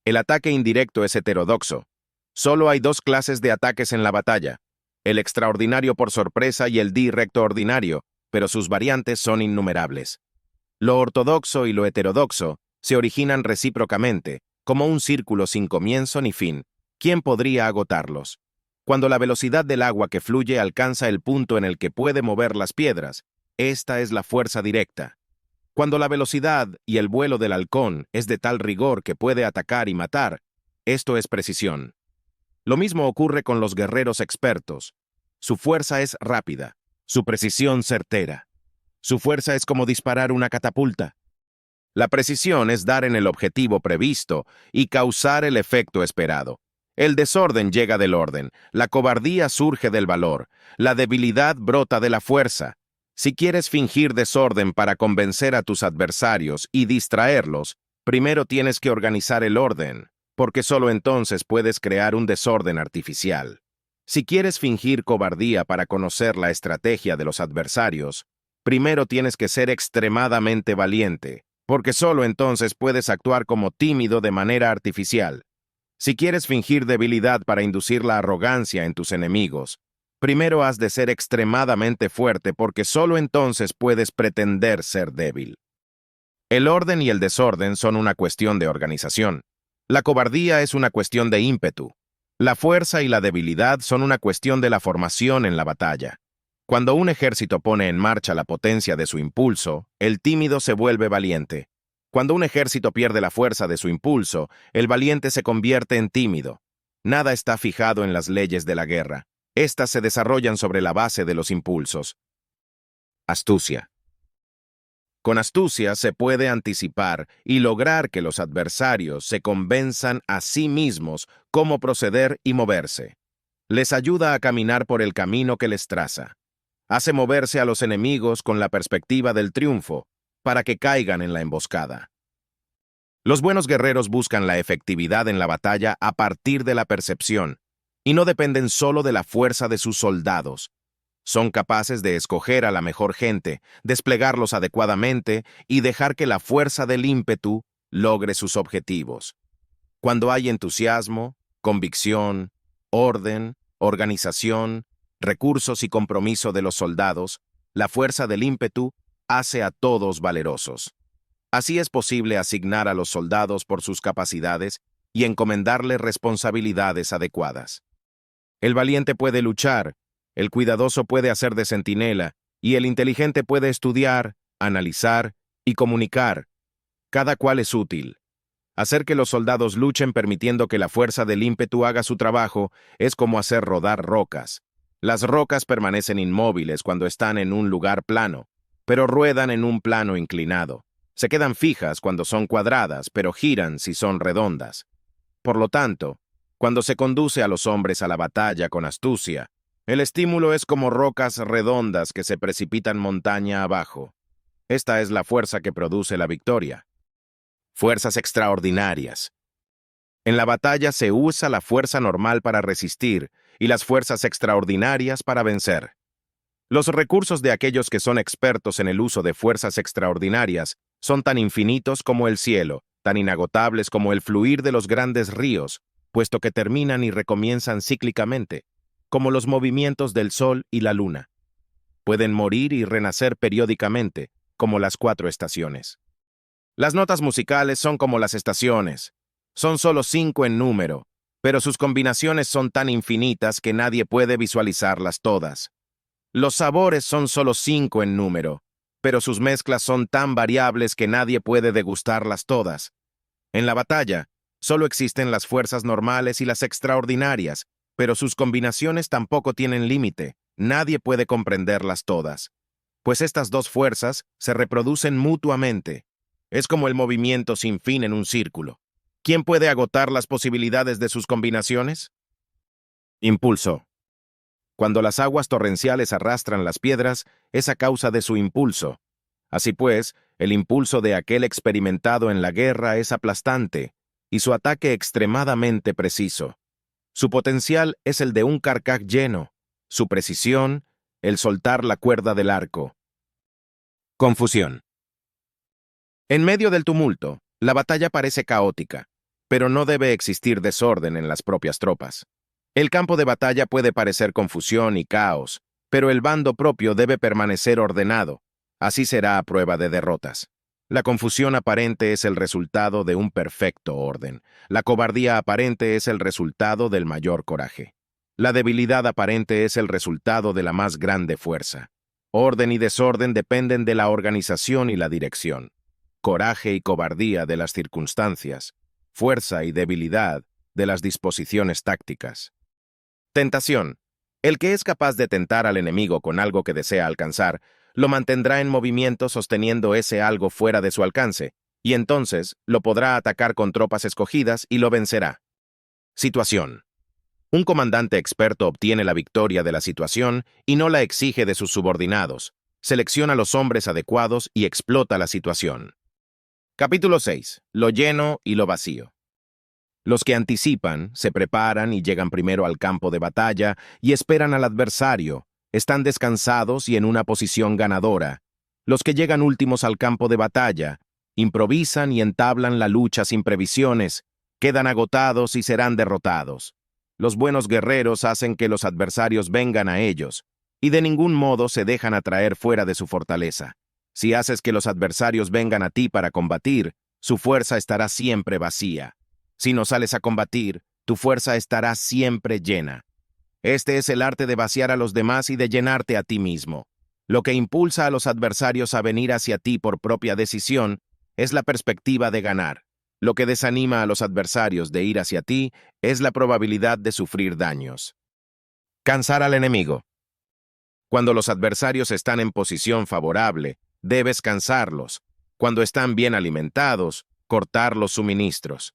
El ataque indirecto es heterodoxo. Solo hay dos clases de ataques en la batalla: el extraordinario por sorpresa y el directo ordinario, pero sus variantes son innumerables. Lo ortodoxo y lo heterodoxo se originan recíprocamente, como un círculo sin comienzo ni fin. ¿Quién podría agotarlos? Cuando la velocidad del agua que fluye alcanza el punto en el que puede mover las piedras, esta es la fuerza directa. Cuando la velocidad y el vuelo del halcón es de tal rigor que puede atacar y matar, esto es precisión. Lo mismo ocurre con los guerreros expertos. Su fuerza es rápida, su precisión certera. Su fuerza es como disparar una catapulta. La precisión es dar en el objetivo previsto y causar el efecto esperado. El desorden llega del orden, la cobardía surge del valor, la debilidad brota de la fuerza. Si quieres fingir desorden para convencer a tus adversarios y distraerlos, primero tienes que organizar el orden, porque solo entonces puedes crear un desorden artificial. Si quieres fingir cobardía para conocer la estrategia de los adversarios, primero tienes que ser extremadamente valiente, porque solo entonces puedes actuar como tímido de manera artificial. Si quieres fingir debilidad para inducir la arrogancia en tus enemigos, primero has de ser extremadamente fuerte porque solo entonces puedes pretender ser débil. El orden y el desorden son una cuestión de organización. La cobardía es una cuestión de ímpetu. La fuerza y la debilidad son una cuestión de la formación en la batalla. Cuando un ejército pone en marcha la potencia de su impulso, el tímido se vuelve valiente. Cuando un ejército pierde la fuerza de su impulso, el valiente se convierte en tímido. Nada está fijado en las leyes de la guerra. Estas se desarrollan sobre la base de los impulsos. Astucia. Con astucia se puede anticipar y lograr que los adversarios se convenzan a sí mismos cómo proceder y moverse. Les ayuda a caminar por el camino que les traza. Hace moverse a los enemigos con la perspectiva del triunfo, para que caigan en la emboscada. Los buenos guerreros buscan la efectividad en la batalla a partir de la percepción, y no dependen solo de la fuerza de sus soldados. Son capaces de escoger a la mejor gente, desplegarlos adecuadamente y dejar que la fuerza del ímpetu logre sus objetivos. Cuando hay entusiasmo, convicción, orden, organización, recursos y compromiso de los soldados, la fuerza del ímpetu hace a todos valerosos. Así es posible asignar a los soldados por sus capacidades y encomendarles responsabilidades adecuadas. El valiente puede luchar, el cuidadoso puede hacer de centinela, y el inteligente puede estudiar, analizar y comunicar. Cada cual es útil. Hacer que los soldados luchen permitiendo que la fuerza del ímpetu haga su trabajo es como hacer rodar rocas. Las rocas permanecen inmóviles cuando están en un lugar plano, pero ruedan en un plano inclinado. Se quedan fijas cuando son cuadradas, pero giran si son redondas. Por lo tanto, cuando se conduce a los hombres a la batalla con astucia, el estímulo es como rocas redondas que se precipitan montaña abajo. Esta es la fuerza que produce la victoria. Fuerzas extraordinarias. En la batalla se usa la fuerza normal para resistir y las fuerzas extraordinarias para vencer. Los recursos de aquellos que son expertos en el uso de fuerzas extraordinarias son tan infinitos como el cielo, tan inagotables como el fluir de los grandes ríos. puesto que terminan y recomienzan cíclicamente, como los movimientos del Sol y la Luna. Pueden morir y renacer periódicamente, como las 4 estaciones. Las notas musicales son como las estaciones. Son solo 5 en número, pero sus combinaciones son tan infinitas que nadie puede visualizarlas todas. Los sabores son solo 5 en número, pero sus mezclas son tan variables que nadie puede degustarlas todas. En la batalla, solo existen las fuerzas normales y las extraordinarias, pero sus combinaciones tampoco tienen límite. Nadie puede comprenderlas todas, pues estas dos fuerzas se reproducen mutuamente. Es como el movimiento sin fin en un círculo. ¿Quién puede agotar las posibilidades de sus combinaciones? Impulso. Cuando las aguas torrenciales arrastran las piedras, es a causa de su impulso. Así pues, el impulso de aquel experimentado en la guerra es aplastante, y su ataque extremadamente preciso. Su potencial es el de un carcaj lleno, su precisión, el soltar la cuerda del arco. Confusión. En medio del tumulto, la batalla parece caótica, pero no debe existir desorden en las propias tropas. El campo de batalla puede parecer confusión y caos, pero el bando propio debe permanecer ordenado. Así será a prueba de derrotas. La confusión aparente es el resultado de un perfecto orden. La cobardía aparente es el resultado del mayor coraje. La debilidad aparente es el resultado de la más grande fuerza. Orden y desorden dependen de la organización y la dirección. Coraje y cobardía de las circunstancias. Fuerza y debilidad de las disposiciones tácticas. Tentación. El que es capaz de tentar al enemigo con algo que desea alcanzar, lo mantendrá en movimiento sosteniendo ese algo fuera de su alcance, y entonces lo podrá atacar con tropas escogidas y lo vencerá. Situación. Un comandante experto obtiene la victoria de la situación y no la exige de sus subordinados. Selecciona los hombres adecuados y explota la situación. Capítulo 6. Lo lleno y lo vacío. Los que anticipan, se preparan y llegan primero al campo de batalla y esperan al adversario, están descansados y en una posición ganadora. Los que llegan últimos al campo de batalla, improvisan y entablan la lucha sin previsiones, quedan agotados y serán derrotados. Los buenos guerreros hacen que los adversarios vengan a ellos, y de ningún modo se dejan atraer fuera de su fortaleza. Si haces que los adversarios vengan a ti para combatir, su fuerza estará siempre vacía. Si no sales a combatir, tu fuerza estará siempre llena. Este es el arte de vaciar a los demás y de llenarte a ti mismo. Lo que impulsa a los adversarios a venir hacia ti por propia decisión es la perspectiva de ganar. Lo que desanima a los adversarios de ir hacia ti es la probabilidad de sufrir daños. Cansar al enemigo. Cuando los adversarios están en posición favorable, debes cansarlos. Cuando están bien alimentados, cortar los suministros.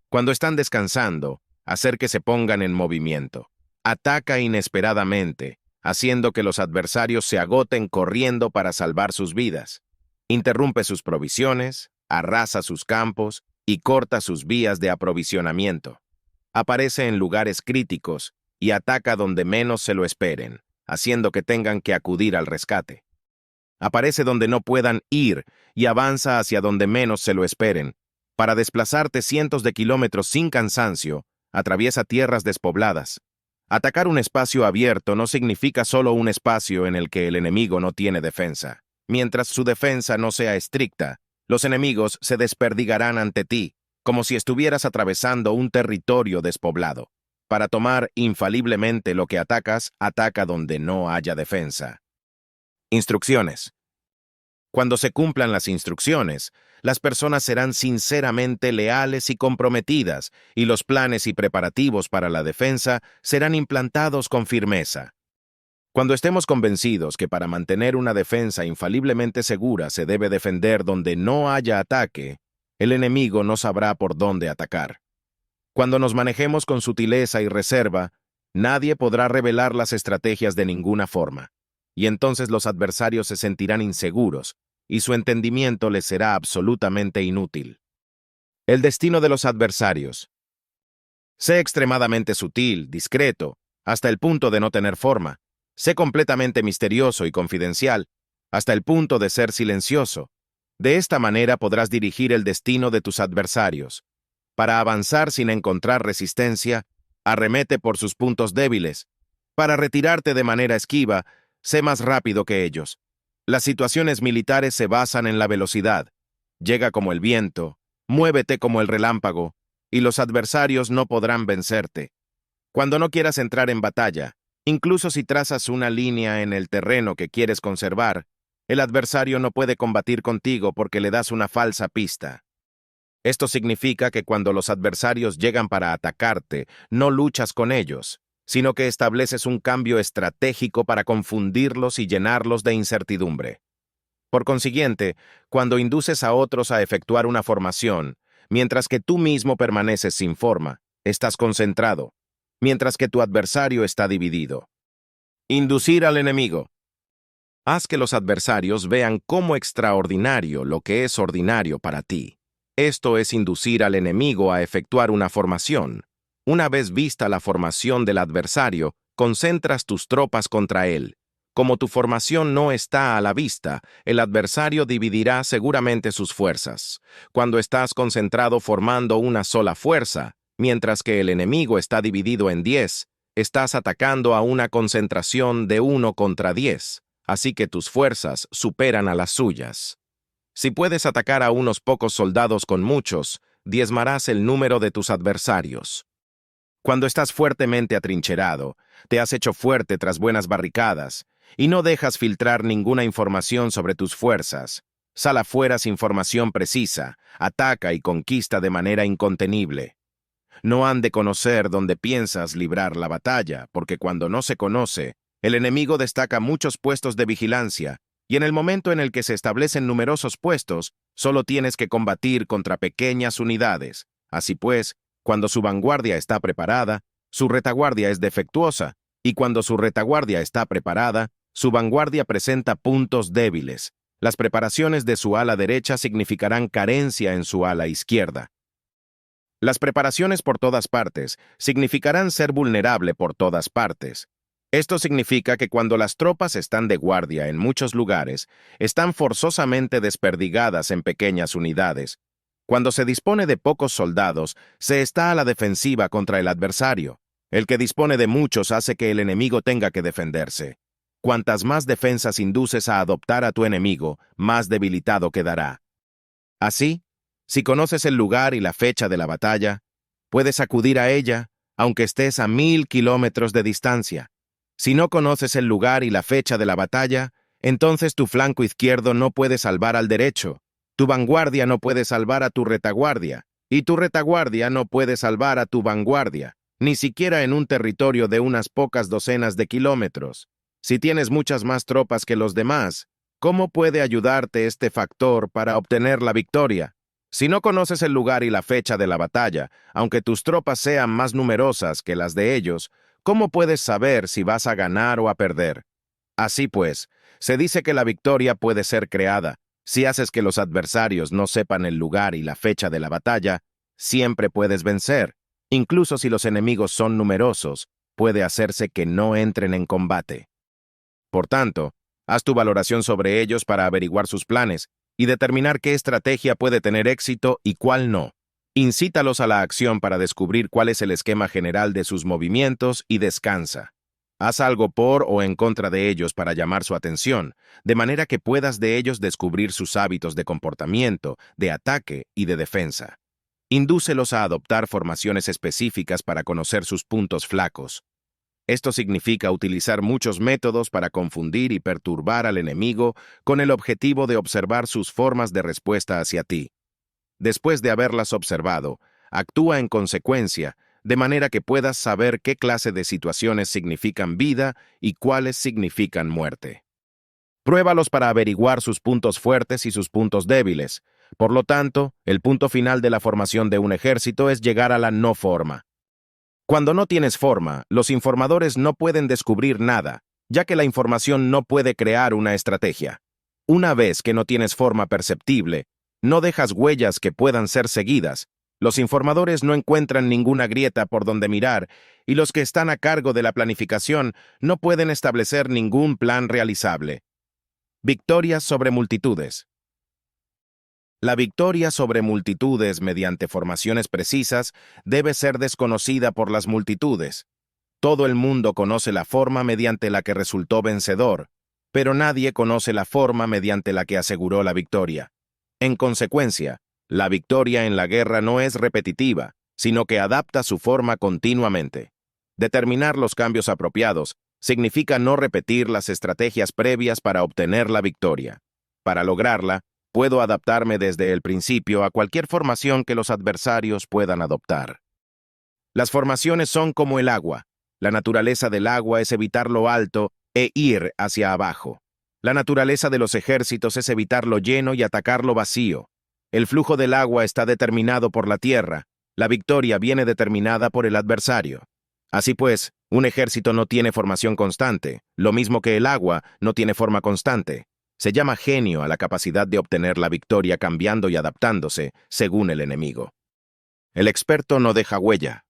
Cuando están descansando, hacer que se pongan en movimiento. Ataca inesperadamente, haciendo que los adversarios se agoten corriendo para salvar sus vidas. Interrumpe sus provisiones, arrasa sus campos y corta sus vías de aprovisionamiento. Aparece en lugares críticos y ataca donde menos se lo esperen, haciendo que tengan que acudir al rescate. Aparece donde no puedan ir y avanza hacia donde menos se lo esperen. Para desplazarte cientos de kilómetros sin cansancio, atraviesa tierras despobladas. Atacar un espacio abierto no significa solo un espacio en el que el enemigo no tiene defensa. Mientras su defensa no sea estricta, los enemigos se desperdigarán ante ti, como si estuvieras atravesando un territorio despoblado. Para tomar infaliblemente lo que atacas, ataca donde no haya defensa. Instrucciones. Cuando se cumplan las instrucciones, las personas serán sinceramente leales y comprometidas, y los planes y preparativos para la defensa serán implantados con firmeza. Cuando estemos convencidos que para mantener una defensa infaliblemente segura se debe defender donde no haya ataque, el enemigo no sabrá por dónde atacar. Cuando nos manejemos con sutileza y reserva, nadie podrá revelar las estrategias de ninguna forma, y entonces los adversarios se sentirán inseguros, y su entendimiento les será absolutamente inútil. El destino de los adversarios. Sé extremadamente sutil, discreto, hasta el punto de no tener forma. Sé completamente misterioso y confidencial, hasta el punto de ser silencioso. De esta manera podrás dirigir el destino de tus adversarios. Para avanzar sin encontrar resistencia, arremete por sus puntos débiles. Para retirarte de manera esquiva, sé más rápido que ellos. Las situaciones militares se basan en la velocidad. Llega como el viento, muévete como el relámpago, y los adversarios no podrán vencerte. Cuando no quieras entrar en batalla, incluso si trazas una línea en el terreno que quieres conservar, el adversario no puede combatir contigo porque le das una falsa pista. Esto significa que cuando los adversarios llegan para atacarte, no luchas con ellos, sino que estableces un cambio estratégico para confundirlos y llenarlos de incertidumbre. Por consiguiente, cuando induces a otros a efectuar una formación, mientras que tú mismo permaneces sin forma, estás concentrado, mientras que tu adversario está dividido. Inducir al enemigo. Haz que los adversarios vean cómo extraordinario lo que es ordinario para ti. Esto es inducir al enemigo a efectuar una formación. Una vez vista la formación del adversario, concentras tus tropas contra él. Como tu formación no está a la vista, el adversario dividirá seguramente sus fuerzas. Cuando estás concentrado formando una sola fuerza, mientras que el enemigo está dividido en 10, estás atacando a una concentración de 1 contra 10, así que tus fuerzas superan a las suyas. Si puedes atacar a unos pocos soldados con muchos, diezmarás el número de tus adversarios. Cuando estás fuertemente atrincherado, te has hecho fuerte tras buenas barricadas, y no dejas filtrar ninguna información sobre tus fuerzas. Sal afuera sin información precisa, ataca y conquista de manera incontenible. No han de conocer dónde piensas librar la batalla, porque cuando no se conoce, el enemigo destaca muchos puestos de vigilancia, y en el momento en el que se establecen numerosos puestos, solo tienes que combatir contra pequeñas unidades. Así pues, cuando su vanguardia está preparada, su retaguardia es defectuosa, y cuando su retaguardia está preparada, su vanguardia presenta puntos débiles. Las preparaciones de su ala derecha significarán carencia en su ala izquierda. Las preparaciones por todas partes significarán ser vulnerable por todas partes. Esto significa que cuando las tropas están de guardia en muchos lugares, están forzosamente desperdigadas en pequeñas unidades. Cuando se dispone de pocos soldados, se está a la defensiva contra el adversario. El que dispone de muchos hace que el enemigo tenga que defenderse. Cuantas más defensas induces a adoptar a tu enemigo, más debilitado quedará. Así, si conoces el lugar y la fecha de la batalla, puedes acudir a ella, aunque estés a 1000 kilómetros de distancia. Si no conoces el lugar y la fecha de la batalla, entonces tu flanco izquierdo no puede salvar al derecho, tu vanguardia no puede salvar a tu retaguardia, y tu retaguardia no puede salvar a tu vanguardia, ni siquiera en un territorio de unas pocas docenas de kilómetros. Si tienes muchas más tropas que los demás, ¿cómo puede ayudarte este factor para obtener la victoria? Si no conoces el lugar y la fecha de la batalla, aunque tus tropas sean más numerosas que las de ellos, ¿cómo puedes saber si vas a ganar o a perder? Así pues, se dice que la victoria puede ser creada. Si haces que los adversarios no sepan el lugar y la fecha de la batalla, siempre puedes vencer. Incluso si los enemigos son numerosos, puede hacerse que no entren en combate. Por tanto, haz tu valoración sobre ellos para averiguar sus planes y determinar qué estrategia puede tener éxito y cuál no. Incítalos a la acción para descubrir cuál es el esquema general de sus movimientos y descansa. Haz algo por o en contra de ellos para llamar su atención, de manera que puedas de ellos descubrir sus hábitos de comportamiento, de ataque y de defensa. Indúcelos a adoptar formaciones específicas para conocer sus puntos flacos. Esto significa utilizar muchos métodos para confundir y perturbar al enemigo con el objetivo de observar sus formas de respuesta hacia ti. Después de haberlas observado, actúa en consecuencia, de manera que puedas saber qué clase de situaciones significan vida y cuáles significan muerte. Pruébalos para averiguar sus puntos fuertes y sus puntos débiles. Por lo tanto, el punto final de la formación de un ejército es llegar a la no forma. Cuando no tienes forma, los informadores no pueden descubrir nada, ya que la información no puede crear una estrategia. Una vez que no tienes forma perceptible, no dejas huellas que puedan ser seguidas. Los informadores no encuentran ninguna grieta por donde mirar, y los que están a cargo de la planificación no pueden establecer ningún plan realizable. Victorias sobre multitudes. La victoria sobre multitudes mediante formaciones precisas debe ser desconocida por las multitudes. Todo el mundo conoce la forma mediante la que resultó vencedor, pero nadie conoce la forma mediante la que aseguró la victoria. En consecuencia, la victoria en la guerra no es repetitiva, sino que adapta su forma continuamente. Determinar los cambios apropiados significa no repetir las estrategias previas para obtener la victoria. Para lograrla, puedo adaptarme desde el principio a cualquier formación que los adversarios puedan adoptar. Las formaciones son como el agua. La naturaleza del agua es evitar lo alto e ir hacia abajo. La naturaleza de los ejércitos es evitar lo lleno y atacar lo vacío. El flujo del agua está determinado por la tierra. La victoria viene determinada por el adversario. Así pues, un ejército no tiene formación constante, lo mismo que el agua no tiene forma constante. Se llama genio a la capacidad de obtener la victoria cambiando y adaptándose según el enemigo. El experto no deja huella.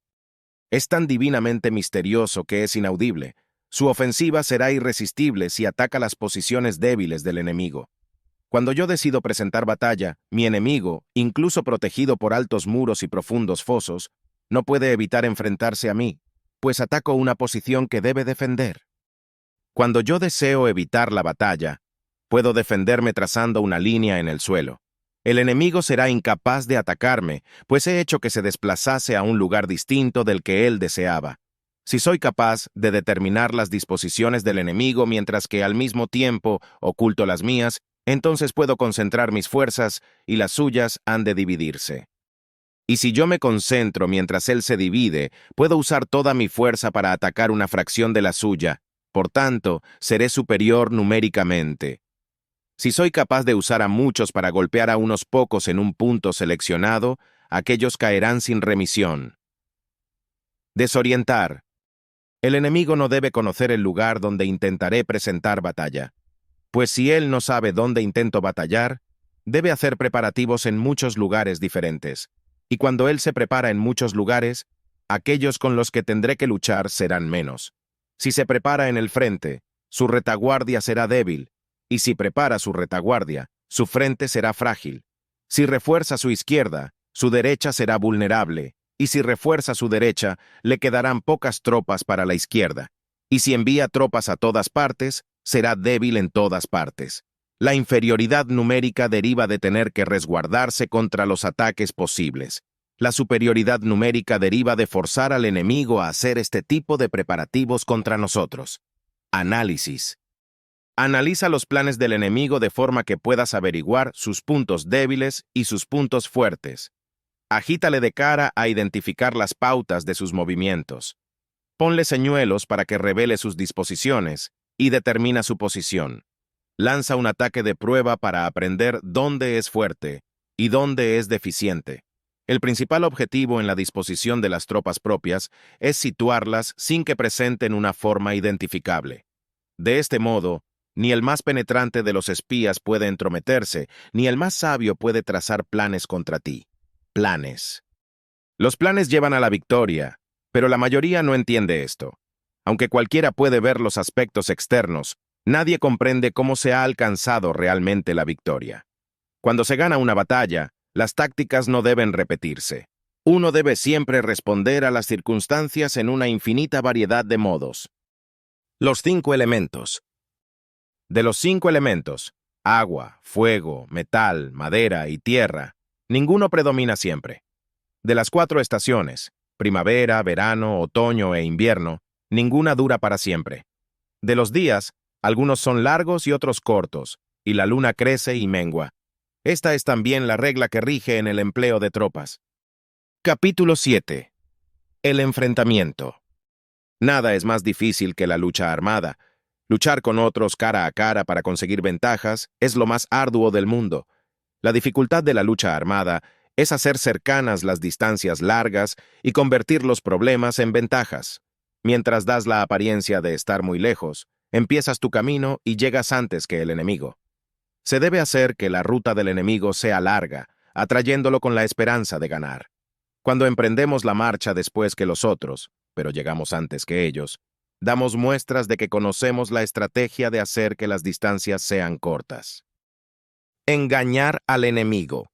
Es tan divinamente misterioso que es inaudible. Su ofensiva será irresistible si ataca las posiciones débiles del enemigo. Cuando yo decido presentar batalla, mi enemigo, incluso protegido por altos muros y profundos fosos, no puede evitar enfrentarse a mí, pues ataco una posición que debe defender. Cuando yo deseo evitar la batalla, puedo defenderme trazando una línea en el suelo. El enemigo será incapaz de atacarme, pues he hecho que se desplazase a un lugar distinto del que él deseaba. Si soy capaz de determinar las disposiciones del enemigo mientras que al mismo tiempo oculto las mías, entonces puedo concentrar mis fuerzas y las suyas han de dividirse. Y si yo me concentro mientras él se divide, puedo usar toda mi fuerza para atacar una fracción de la suya. Por tanto, seré superior numéricamente. Si soy capaz de usar a muchos para golpear a unos pocos en un punto seleccionado, aquellos caerán sin remisión. Desorientar. El enemigo no debe conocer el lugar donde intentaré presentar batalla. Pues si él no sabe dónde intento batallar, debe hacer preparativos en muchos lugares diferentes. Y cuando él se prepara en muchos lugares, aquellos con los que tendré que luchar serán menos. Si se prepara en el frente, su retaguardia será débil, y si prepara su retaguardia, su frente será frágil. Si refuerza su izquierda, su derecha será vulnerable, y si refuerza su derecha, le quedarán pocas tropas para la izquierda. Y si envía tropas a todas partes, será débil en todas partes. La inferioridad numérica deriva de tener que resguardarse contra los ataques posibles. La superioridad numérica deriva de forzar al enemigo a hacer este tipo de preparativos contra nosotros. Análisis. Analiza los planes del enemigo de forma que puedas averiguar sus puntos débiles y sus puntos fuertes. Agítale de cara a identificar las pautas de sus movimientos. Ponle señuelos para que revele sus disposiciones y determina su posición. Lanza un ataque de prueba para aprender dónde es fuerte y dónde es deficiente. El principal objetivo en la disposición de las tropas propias es situarlas sin que presenten una forma identificable. De este modo, ni el más penetrante de los espías puede entrometerse, ni el más sabio puede trazar planes contra ti. Planes. Los planes llevan a la victoria, pero la mayoría no entiende esto. Aunque cualquiera puede ver los aspectos externos, nadie comprende cómo se ha alcanzado realmente la victoria. Cuando se gana una batalla, las tácticas no deben repetirse. Uno debe siempre responder a las circunstancias en una infinita variedad de modos. Los 5 elementos. De los 5 elementos, agua, fuego, metal, madera y tierra, ninguno predomina siempre. De las 4 estaciones, primavera, verano, otoño e invierno, ninguna dura para siempre. De los días, algunos son largos y otros cortos, y la luna crece y mengua. Esta es también la regla que rige en el empleo de tropas. Capítulo 7. El enfrentamiento. Nada es más difícil que la lucha armada. Luchar con otros cara a cara para conseguir ventajas es lo más arduo del mundo. La dificultad de la lucha armada es hacer cercanas las distancias largas y convertir los problemas en ventajas. Mientras das la apariencia de estar muy lejos, empiezas tu camino y llegas antes que el enemigo. Se debe hacer que la ruta del enemigo sea larga, atrayéndolo con la esperanza de ganar. Cuando emprendemos la marcha después que los otros, pero llegamos antes que ellos, damos muestras de que conocemos la estrategia de hacer que las distancias sean cortas. Engañar al enemigo.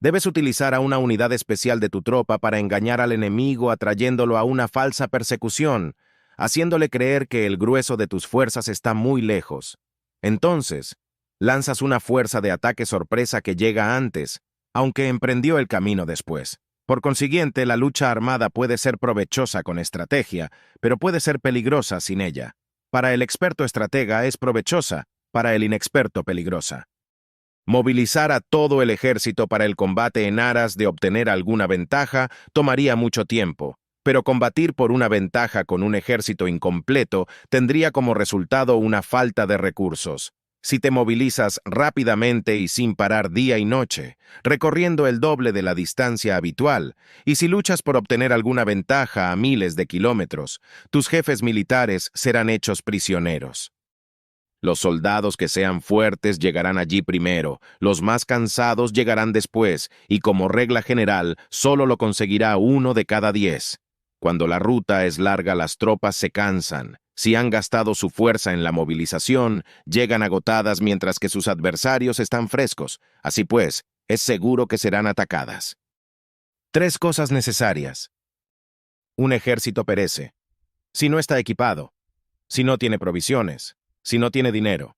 Debes utilizar a una unidad especial de tu tropa para engañar al enemigo atrayéndolo a una falsa persecución, haciéndole creer que el grueso de tus fuerzas está muy lejos. Entonces, lanzas una fuerza de ataque sorpresa que llega antes, aunque emprendió el camino después. Por consiguiente, la lucha armada puede ser provechosa con estrategia, pero puede ser peligrosa sin ella. Para el experto estratega es provechosa, para el inexperto peligrosa. Movilizar a todo el ejército para el combate en aras de obtener alguna ventaja tomaría mucho tiempo, pero combatir por una ventaja con un ejército incompleto tendría como resultado una falta de recursos. Si te movilizas rápidamente y sin parar día y noche, recorriendo el doble de la distancia habitual, y si luchas por obtener alguna ventaja a miles de kilómetros, tus jefes militares serán hechos prisioneros. Los soldados que sean fuertes llegarán allí primero, los más cansados llegarán después, y como regla general, solo lo conseguirá 1 de cada 10. Cuando la ruta es larga, las tropas se cansan. Si han gastado su fuerza en la movilización, llegan agotadas mientras que sus adversarios están frescos. Así pues, es seguro que serán atacadas. 3 cosas necesarias. Un ejército perece. Si no está equipado, si no tiene provisiones, si no tiene dinero.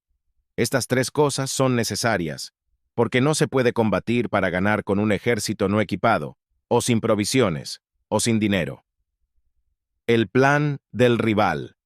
Estas 3 cosas son necesarias, porque no se puede combatir para ganar con un ejército no equipado, o sin provisiones, o sin dinero. El plan del rival.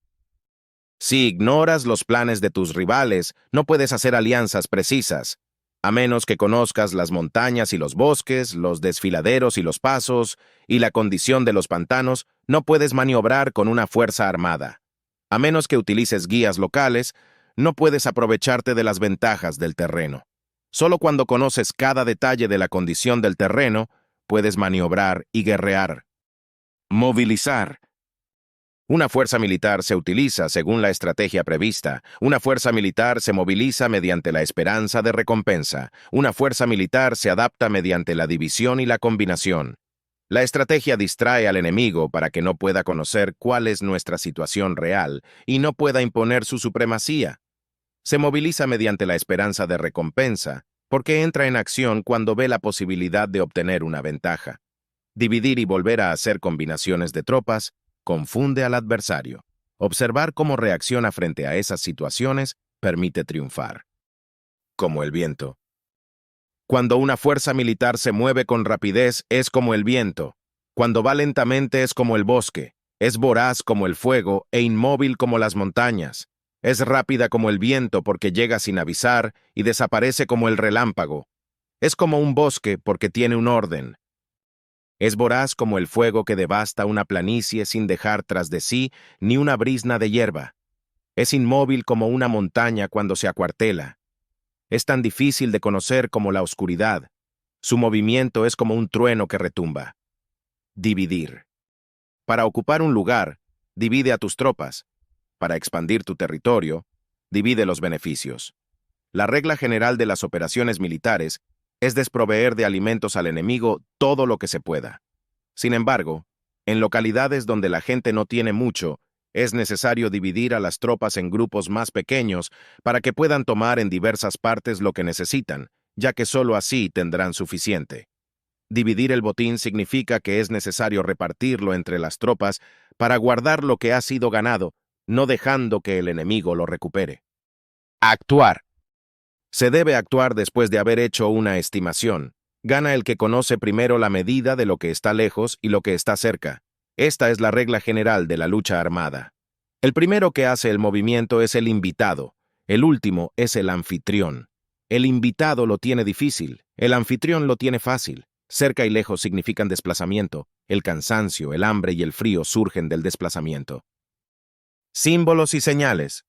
Si ignoras los planes de tus rivales, no puedes hacer alianzas precisas, a menos que conozcas las montañas y los bosques, los desfiladeros y los pasos, y la condición de los pantanos, no puedes maniobrar con una fuerza armada. A menos que utilices guías locales, no puedes aprovecharte de las ventajas del terreno. Solo cuando conoces cada detalle de la condición del terreno, puedes maniobrar y guerrear. Movilizar. Una fuerza militar se utiliza según la estrategia prevista. Una fuerza militar se moviliza mediante la esperanza de recompensa. Una fuerza militar se adapta mediante la división y la combinación. La estrategia distrae al enemigo para que no pueda conocer cuál es nuestra situación real y no pueda imponer su supremacía. Se moviliza mediante la esperanza de recompensa, porque entra en acción cuando ve la posibilidad de obtener una ventaja. Dividir y volver a hacer combinaciones de tropas confunde al adversario. Observar cómo reacciona frente a esas situaciones permite triunfar. Como el viento. Cuando una fuerza militar se mueve con rapidez, es como el viento. Cuando va lentamente, es como el bosque. Es voraz como el fuego e inmóvil como las montañas. Es rápida como el viento porque llega sin avisar y desaparece como el relámpago. Es como un bosque porque tiene un orden. Es voraz como el fuego que devasta una planicie sin dejar tras de sí ni una brizna de hierba. Es inmóvil como una montaña cuando se acuartela. Es tan difícil de conocer como la oscuridad. Su movimiento es como un trueno que retumba. Dividir. Para ocupar un lugar, divide a tus tropas. Para expandir tu territorio, divide los beneficios. La regla general de las operaciones militares es desproveer de alimentos al enemigo todo lo que se pueda. Sin embargo, en localidades donde la gente no tiene mucho, es necesario dividir a las tropas en grupos más pequeños para que puedan tomar en diversas partes lo que necesitan, ya que solo así tendrán suficiente. Dividir el botín significa que es necesario repartirlo entre las tropas para guardar lo que ha sido ganado, no dejando que el enemigo lo recupere. Actuar. Se debe actuar después de haber hecho una estimación. Gana el que conoce primero la medida de lo que está lejos y lo que está cerca. Esta es la regla general de la lucha armada. El primero que hace el movimiento es el invitado. El último es el anfitrión. El invitado lo tiene difícil. El anfitrión lo tiene fácil. Cerca y lejos significan desplazamiento. El cansancio, el hambre y el frío surgen del desplazamiento. Símbolos y señales.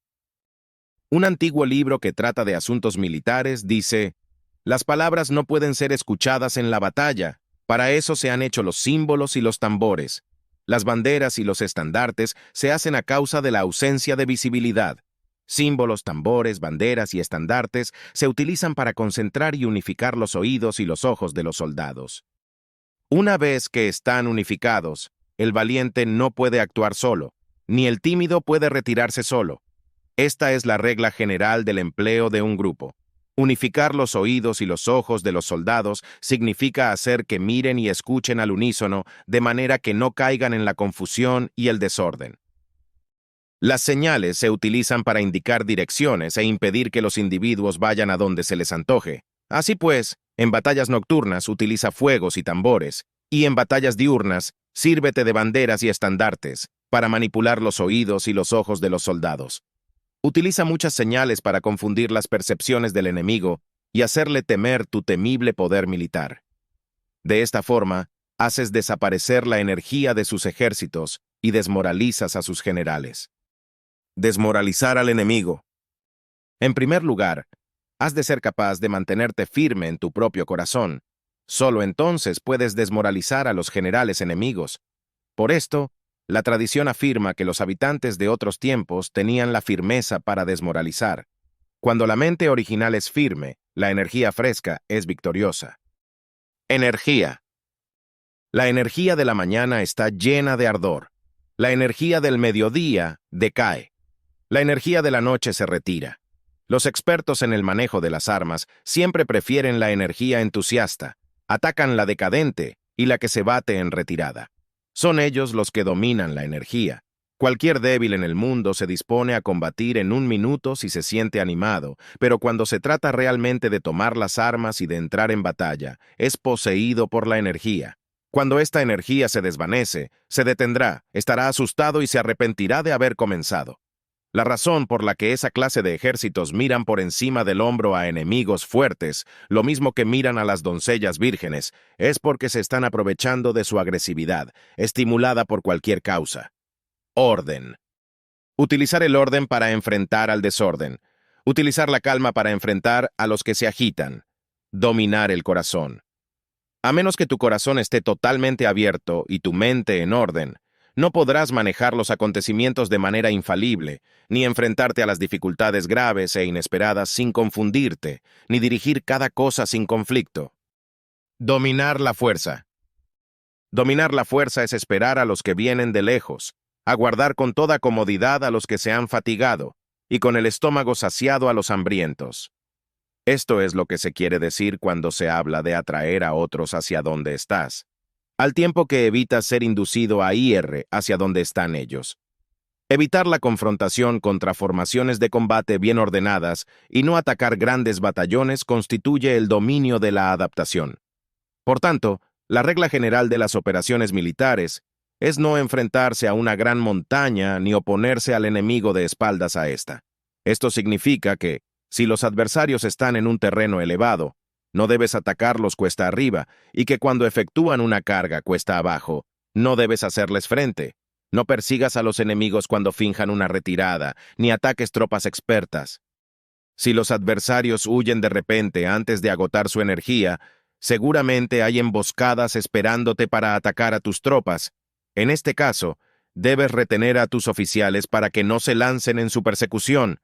Un antiguo libro que trata de asuntos militares dice: las palabras no pueden ser escuchadas en la batalla. Para eso se han hecho los símbolos y los tambores. Las banderas y los estandartes se hacen a causa de la ausencia de visibilidad. Símbolos, tambores, banderas y estandartes se utilizan para concentrar y unificar los oídos y los ojos de los soldados. Una vez que están unificados, el valiente no puede actuar solo, ni el tímido puede retirarse solo. Esta es la regla general del empleo de un grupo. Unificar los oídos y los ojos de los soldados significa hacer que miren y escuchen al unísono de manera que no caigan en la confusión y el desorden. Las señales se utilizan para indicar direcciones e impedir que los individuos vayan a donde se les antoje. Así pues, en batallas nocturnas utiliza fuegos y tambores, y en batallas diurnas sírvete de banderas y estandartes para manipular los oídos y los ojos de los soldados. Utiliza muchas señales para confundir las percepciones del enemigo y hacerle temer tu temible poder militar. De esta forma, haces desaparecer la energía de sus ejércitos y desmoralizas a sus generales. Desmoralizar al enemigo. En primer lugar, has de ser capaz de mantenerte firme en tu propio corazón. Solo entonces puedes desmoralizar a los generales enemigos. Por esto, la tradición afirma que los habitantes de otros tiempos tenían la firmeza para desmoralizar. Cuando la mente original es firme, la energía fresca es victoriosa. Energía. La energía de la mañana está llena de ardor. La energía del mediodía decae. La energía de la noche se retira. Los expertos en el manejo de las armas siempre prefieren la energía entusiasta, atacan la decadente y la que se bate en retirada. Son ellos los que dominan la energía. Cualquier débil en el mundo se dispone a combatir en un minuto si se siente animado, pero cuando se trata realmente de tomar las armas y de entrar en batalla, es poseído por la energía. Cuando esta energía se desvanece, se detendrá, estará asustado y se arrepentirá de haber comenzado. La razón por la que esa clase de ejércitos miran por encima del hombro a enemigos fuertes, lo mismo que miran a las doncellas vírgenes, es porque se están aprovechando de su agresividad, estimulada por cualquier causa. Orden. Utilizar el orden para enfrentar al desorden. Utilizar la calma para enfrentar a los que se agitan. Dominar el corazón. A menos que tu corazón esté totalmente abierto y tu mente en orden, no podrás manejar los acontecimientos de manera infalible, ni enfrentarte a las dificultades graves e inesperadas sin confundirte, ni dirigir cada cosa sin conflicto. Dominar la fuerza. Dominar la fuerza es esperar a los que vienen de lejos, aguardar con toda comodidad a los que se han fatigado, y con el estómago saciado a los hambrientos. Esto es lo que se quiere decir cuando se habla de atraer a otros hacia donde estás, al tiempo que evitas ser inducido a ir hacia donde están ellos. Evitar la confrontación contra formaciones de combate bien ordenadas y no atacar grandes batallones constituye el dominio de la adaptación. Por tanto, la regla general de las operaciones militares es no enfrentarse a una gran montaña ni oponerse al enemigo de espaldas a esta. Esto significa que, si los adversarios están en un terreno elevado, no debes atacarlos cuesta arriba, y que cuando efectúan una carga cuesta abajo, no debes hacerles frente. No persigas a los enemigos cuando finjan una retirada, ni ataques tropas expertas. Si los adversarios huyen de repente antes de agotar su energía, seguramente hay emboscadas esperándote para atacar a tus tropas. En este caso, debes retener a tus oficiales para que no se lancen en su persecución.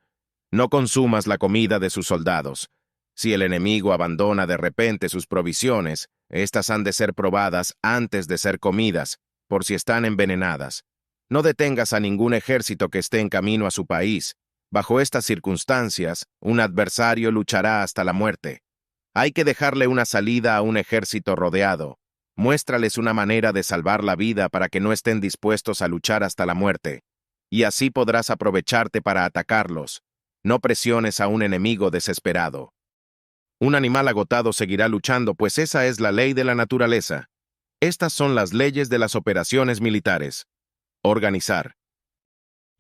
No consumas la comida de sus soldados. Si el enemigo abandona de repente sus provisiones, éstas han de ser probadas antes de ser comidas, por si están envenenadas. No detengas a ningún ejército que esté en camino a su país. Bajo estas circunstancias, un adversario luchará hasta la muerte. Hay que dejarle una salida a un ejército rodeado. Muéstrales una manera de salvar la vida para que no estén dispuestos a luchar hasta la muerte. Y así podrás aprovecharte para atacarlos. No presiones a un enemigo desesperado. Un animal agotado seguirá luchando, pues esa es la ley de la naturaleza. Estas son las leyes de las operaciones militares. Organizar.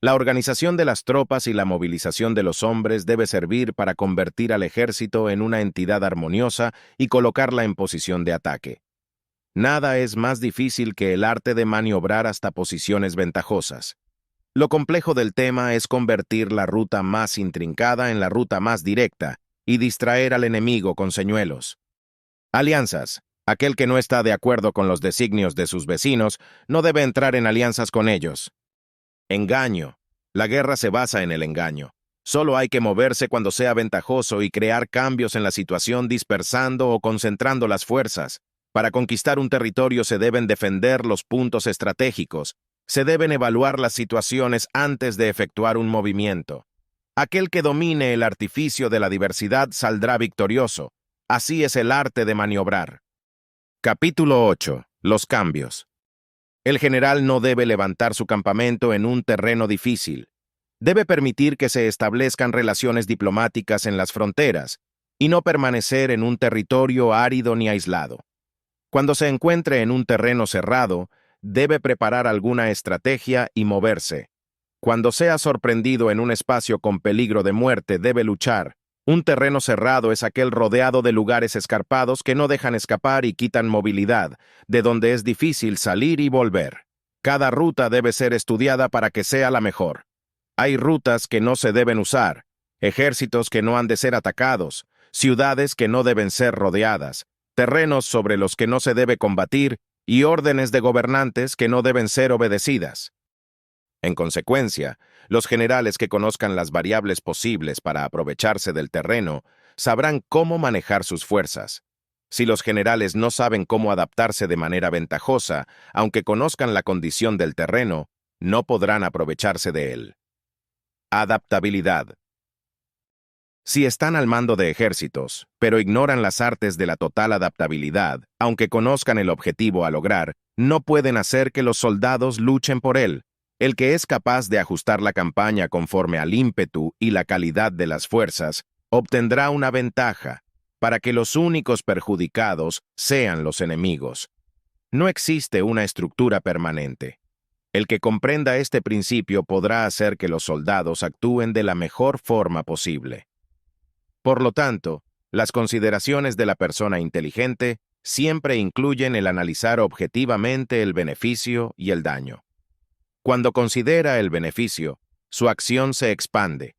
La organización de las tropas y la movilización de los hombres debe servir para convertir al ejército en una entidad armoniosa y colocarla en posición de ataque. Nada es más difícil que el arte de maniobrar hasta posiciones ventajosas. Lo complejo del tema es convertir la ruta más intrincada en la ruta más directa y distraer al enemigo con señuelos. Alianzas. Aquel que no está de acuerdo con los designios de sus vecinos no debe entrar en alianzas con ellos. Engaño. La guerra se basa en el engaño. Solo hay que moverse cuando sea ventajoso y crear cambios en la situación dispersando o concentrando las fuerzas. Para conquistar un territorio se deben defender los puntos estratégicos. Se deben evaluar las situaciones antes de efectuar un movimiento. Aquel que domine el artificio de la diversidad saldrá victorioso. Así es el arte de maniobrar. Capítulo 8. Los cambios. El general no debe levantar su campamento en un terreno difícil. Debe permitir que se establezcan relaciones diplomáticas en las fronteras y no permanecer en un territorio árido ni aislado. Cuando se encuentre en un terreno cerrado, debe preparar alguna estrategia y moverse. Cuando sea sorprendido en un espacio con peligro de muerte, debe luchar. Un terreno cerrado es aquel rodeado de lugares escarpados que no dejan escapar y quitan movilidad, de donde es difícil salir y volver. Cada ruta debe ser estudiada para que sea la mejor. Hay rutas que no se deben usar, ejércitos que no han de ser atacados, ciudades que no deben ser rodeadas, terrenos sobre los que no se debe combatir y órdenes de gobernantes que no deben ser obedecidas. En consecuencia, los generales que conozcan las variables posibles para aprovecharse del terreno sabrán cómo manejar sus fuerzas. Si los generales no saben cómo adaptarse de manera ventajosa, aunque conozcan la condición del terreno, no podrán aprovecharse de él. Adaptabilidad. Si están al mando de ejércitos, pero ignoran las artes de la total adaptabilidad, aunque conozcan el objetivo a lograr, no pueden hacer que los soldados luchen por él. El que es capaz de ajustar la campaña conforme al ímpetu y la calidad de las fuerzas, obtendrá una ventaja, para que los únicos perjudicados sean los enemigos. No existe una estructura permanente. El que comprenda este principio podrá hacer que los soldados actúen de la mejor forma posible. Por lo tanto, las consideraciones de la persona inteligente siempre incluyen el analizar objetivamente el beneficio y el daño. Cuando considera el beneficio, su acción se expande.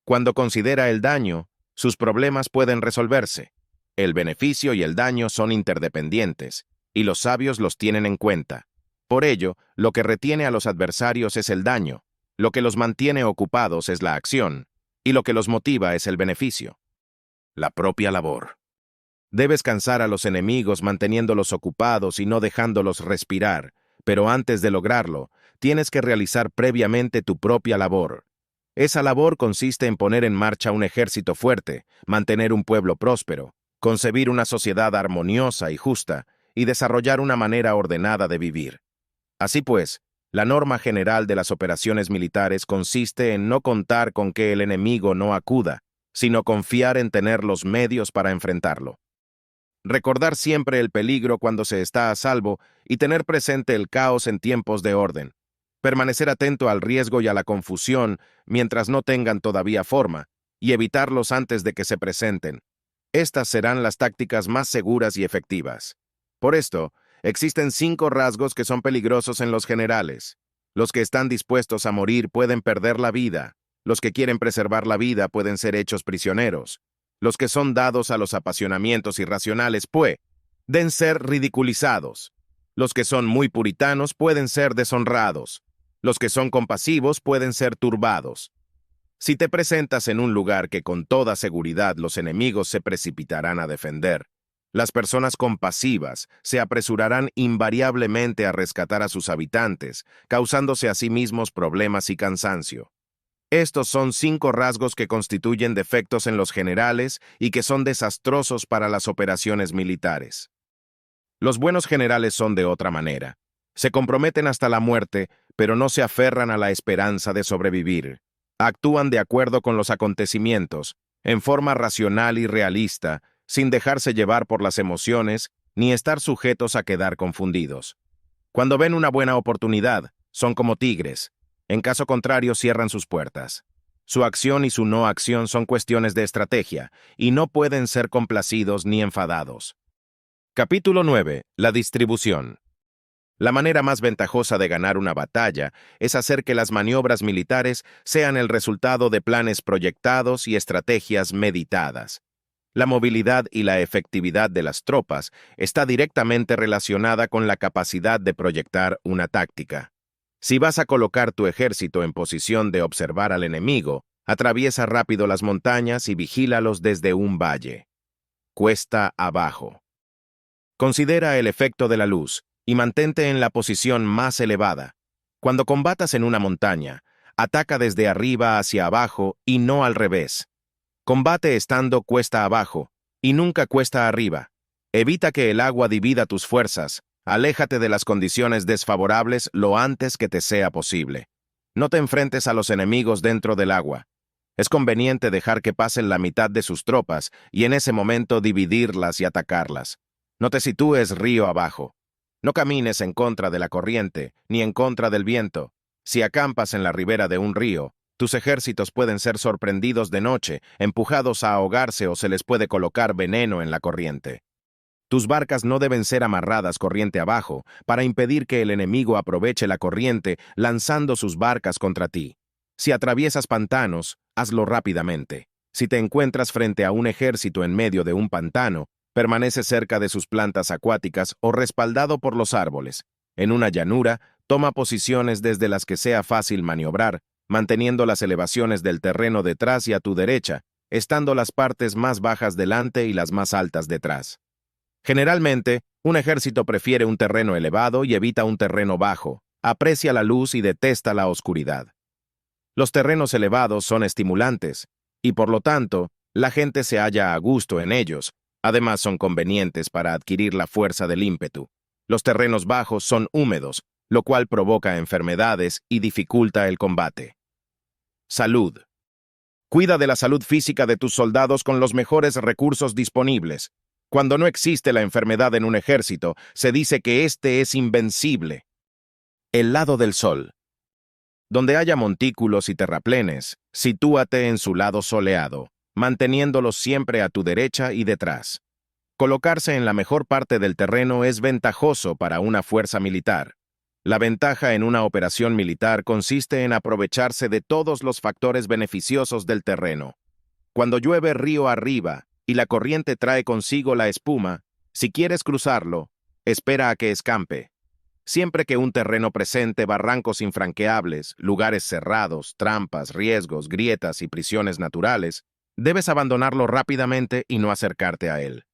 Cuando considera el daño, sus problemas pueden resolverse. El beneficio y el daño son interdependientes, y los sabios los tienen en cuenta. Por ello, lo que retiene a los adversarios es el daño, lo que los mantiene ocupados es la acción, y lo que los motiva es el beneficio. La propia labor. Debes cansar a los enemigos manteniéndolos ocupados y no dejándolos respirar, pero antes de lograrlo, tienes que realizar previamente tu propia labor. Esa labor consiste en poner en marcha un ejército fuerte, mantener un pueblo próspero, concebir una sociedad armoniosa y justa, y desarrollar una manera ordenada de vivir. Así pues, la norma general de las operaciones militares consiste en no contar con que el enemigo no acuda, sino confiar en tener los medios para enfrentarlo. Recordar siempre el peligro cuando se está a salvo y tener presente el caos en tiempos de orden. Permanecer atento al riesgo y a la confusión mientras no tengan todavía forma, y evitarlos antes de que se presenten. Estas serán las tácticas más seguras y efectivas. Por esto, existen 5 rasgos que son peligrosos en los generales. Los que están dispuestos a morir pueden perder la vida. Los que quieren preservar la vida pueden ser hechos prisioneros. Los que son dados a los apasionamientos irracionales pueden ser ridiculizados. Los que son muy puritanos pueden ser deshonrados. Los que son compasivos pueden ser turbados. Si te presentas en un lugar que con toda seguridad los enemigos se precipitarán a defender, las personas compasivas se apresurarán invariablemente a rescatar a sus habitantes, causándose a sí mismos problemas y cansancio. Estos son 5 rasgos que constituyen defectos en los generales y que son desastrosos para las operaciones militares. Los buenos generales son de otra manera. Se comprometen hasta la muerte, pero no se aferran a la esperanza de sobrevivir. Actúan de acuerdo con los acontecimientos, en forma racional y realista, sin dejarse llevar por las emociones ni estar sujetos a quedar confundidos. Cuando ven una buena oportunidad, son como tigres. En caso contrario, cierran sus puertas. Su acción y su no acción son cuestiones de estrategia, y no pueden ser complacidos ni enfadados. Capítulo 9. La distribución. La manera más ventajosa de ganar una batalla es hacer que las maniobras militares sean el resultado de planes proyectados y estrategias meditadas. La movilidad y la efectividad de las tropas está directamente relacionada con la capacidad de proyectar una táctica. Si vas a colocar tu ejército en posición de observar al enemigo, atraviesa rápido las montañas y vigílalos desde un valle. Cuesta abajo. Considera el efecto de la luz y mantente en la posición más elevada. Cuando combatas en una montaña, Ataca desde arriba hacia abajo y no al revés. Combate estando cuesta abajo y nunca cuesta arriba. Evita que el agua divida tus fuerzas. Aléjate de las condiciones desfavorables lo antes que te sea posible. No te enfrentes a los enemigos dentro del agua. Es conveniente dejar que pasen la mitad de sus tropas y en ese momento dividirlas y atacarlas. No te sitúes río abajo. No camines en contra de la corriente, ni en contra del viento. Si acampas en la ribera de un río, tus ejércitos pueden ser sorprendidos de noche, empujados a ahogarse o se les puede colocar veneno en la corriente. Tus barcas no deben ser amarradas corriente abajo para impedir que el enemigo aproveche la corriente lanzando sus barcas contra ti. Si atraviesas pantanos, hazlo rápidamente. Si te encuentras frente a un ejército en medio de un pantano, permanece cerca de sus plantas acuáticas o respaldado por los árboles. En una llanura, toma posiciones desde las que sea fácil maniobrar, manteniendo las elevaciones del terreno detrás y a tu derecha, estando las partes más bajas delante y las más altas detrás. Generalmente, un ejército prefiere un terreno elevado y evita un terreno bajo, aprecia la luz y detesta la oscuridad. Los terrenos elevados son estimulantes, y por lo tanto, la gente se halla a gusto en ellos. Además, son convenientes para adquirir la fuerza del ímpetu. Los terrenos bajos son húmedos, lo cual provoca enfermedades y dificulta el combate. Salud. Cuida de la salud física de tus soldados con los mejores recursos disponibles. Cuando no existe la enfermedad en un ejército, se dice que éste es invencible. El lado del sol. Donde haya montículos y terraplenes, sitúate en su lado soleado, manteniéndolos siempre a tu derecha y detrás. Colocarse en la mejor parte del terreno es ventajoso para una fuerza militar. La ventaja en una operación militar consiste en aprovecharse de todos los factores beneficiosos del terreno. Cuando llueve río arriba y la corriente trae consigo la espuma, si quieres cruzarlo, espera a que escampe. Siempre que un terreno presente barrancos infranqueables, lugares cerrados, trampas, riesgos, grietas y prisiones naturales, debes abandonarlo rápidamente y no acercarte a él.